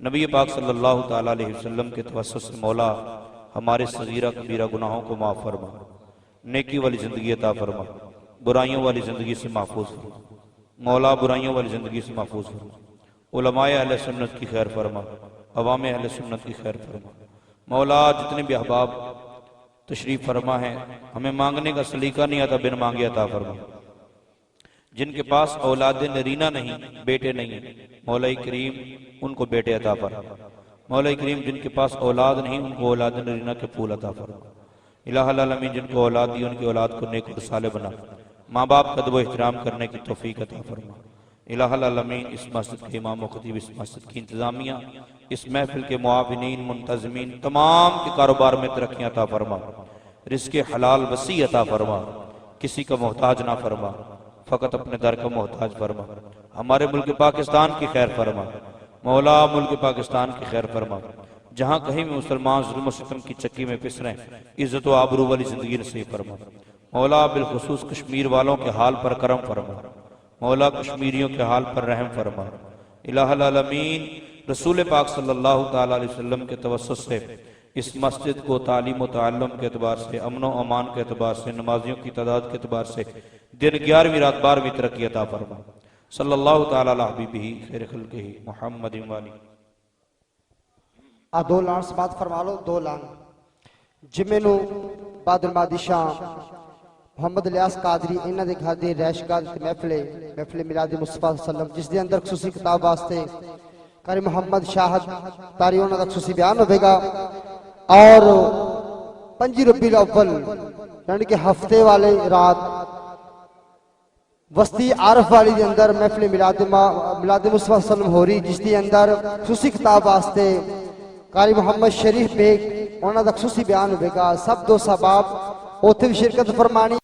नबी पाक सल्लल्लाहु तआला अलैहि वसल्लम के तवस्सुस से मौला हमारे सगीरा कबीरा गुनाहों को माफ़ फरमा, नेकी वाली ज़िंदगी अता फरमा, बुराइयों वाली ज़िंदगी से महफूज फरमा। मौला बुराइयों वाली ज़िंदगी से महफूज फरमा। उलमाए अहले सुन्नत की खैर फरमा, अवाम अहले सुन्नत की खैर फरमा। मौला जितने भी अहबाब तशरीफ़ फरमा है, हमें मांगने का सलीका नहीं आता, बिन मांगे अता फरमा। जिनके पास औलाद नरीना नहीं, बेटे नहीं है, मौला करीम उनको बेटे अता फरमा। मौला करीम जिनके पास औलाद नहीं, उनको औलाद नरीना के फूल अता फरमा। इलाहुल आलमीन जिनको औलाद दी, उनकी औलाद को नेक और साले बना, माँ बाप का अदब व एहतराम करने की तौफीक अता फरमा। इलाहुल आलमीन इस मस्जिद के इमाम व खतीब, इस मस्जिद की इंतजामिया, इस महफिल के मुआविनीन मुंतज़मीन, तमाम के कारोबार में तरक्कियां अता फरमा, रिज़्क़ हलाल वसी अता फरमा, किसी का मोहताज ना फरमा, फ़कत अपने दर का मोहताज फरमा। हमारे मुल्क पाकिस्तान की खैर फरमा। मौला मुल्क पाकिस्तान की खैर फरमा। जहाँ कहीं भी मुसलमान जुल्म व सितम की चक्की में पिस रहे हैं, इज्जत व आबरू वाली जिंदगी नसीब फरमा। मौला बिलखुसूस कश्मीर वालों के हाल पर करम फरमा। मौला कश्मीरियों के हाल पर रहम फरमा। इलाहुल आलमीन रसूल पाक सल्लल्लाहु तआला अलैहि वसल्लम के तवस्सुस से इस मस्जिद को तालीम व ताल्लुम के अतबार से, अमन व अमान के अतबार से, नमाजियों की तादाद के अतबार से दिन 11वीं रात 12वीं तरक्की अता फरमा। सल्लल्लाहु तआला अला हबीबिही खैर खल्क़िही मुहम्मदिन वाली। आ 2 लान समात फरमा लो। 2 लान जिम्मे नू बादल मादिशाह मोहम्मद इलियास कादरी इन्हां दे घर दे रैशगाह ते महफिल मिलाद मुस्तफा सल्लम, जिस दे अंदर खुसूसी किताब वास्ते कारी मोहम्मद शाहद तारी उन्हां दा खुसूसी बयान होगा। और 5 रबीउल अव्वल यानी कि हफ्ते वाले रात वस्ती आरफ वाली के अंदर महफिल मिलाद मुस्तफा सल्लम हो रही, जिसके अंदर खुसूसी किताब वास्ते कारी मोहम्मद शरीफ बेग उन्हां दा खुसूसी बयान होगा। सब दोस्त अहबाब उत्थे भी शिरकत फरमानी।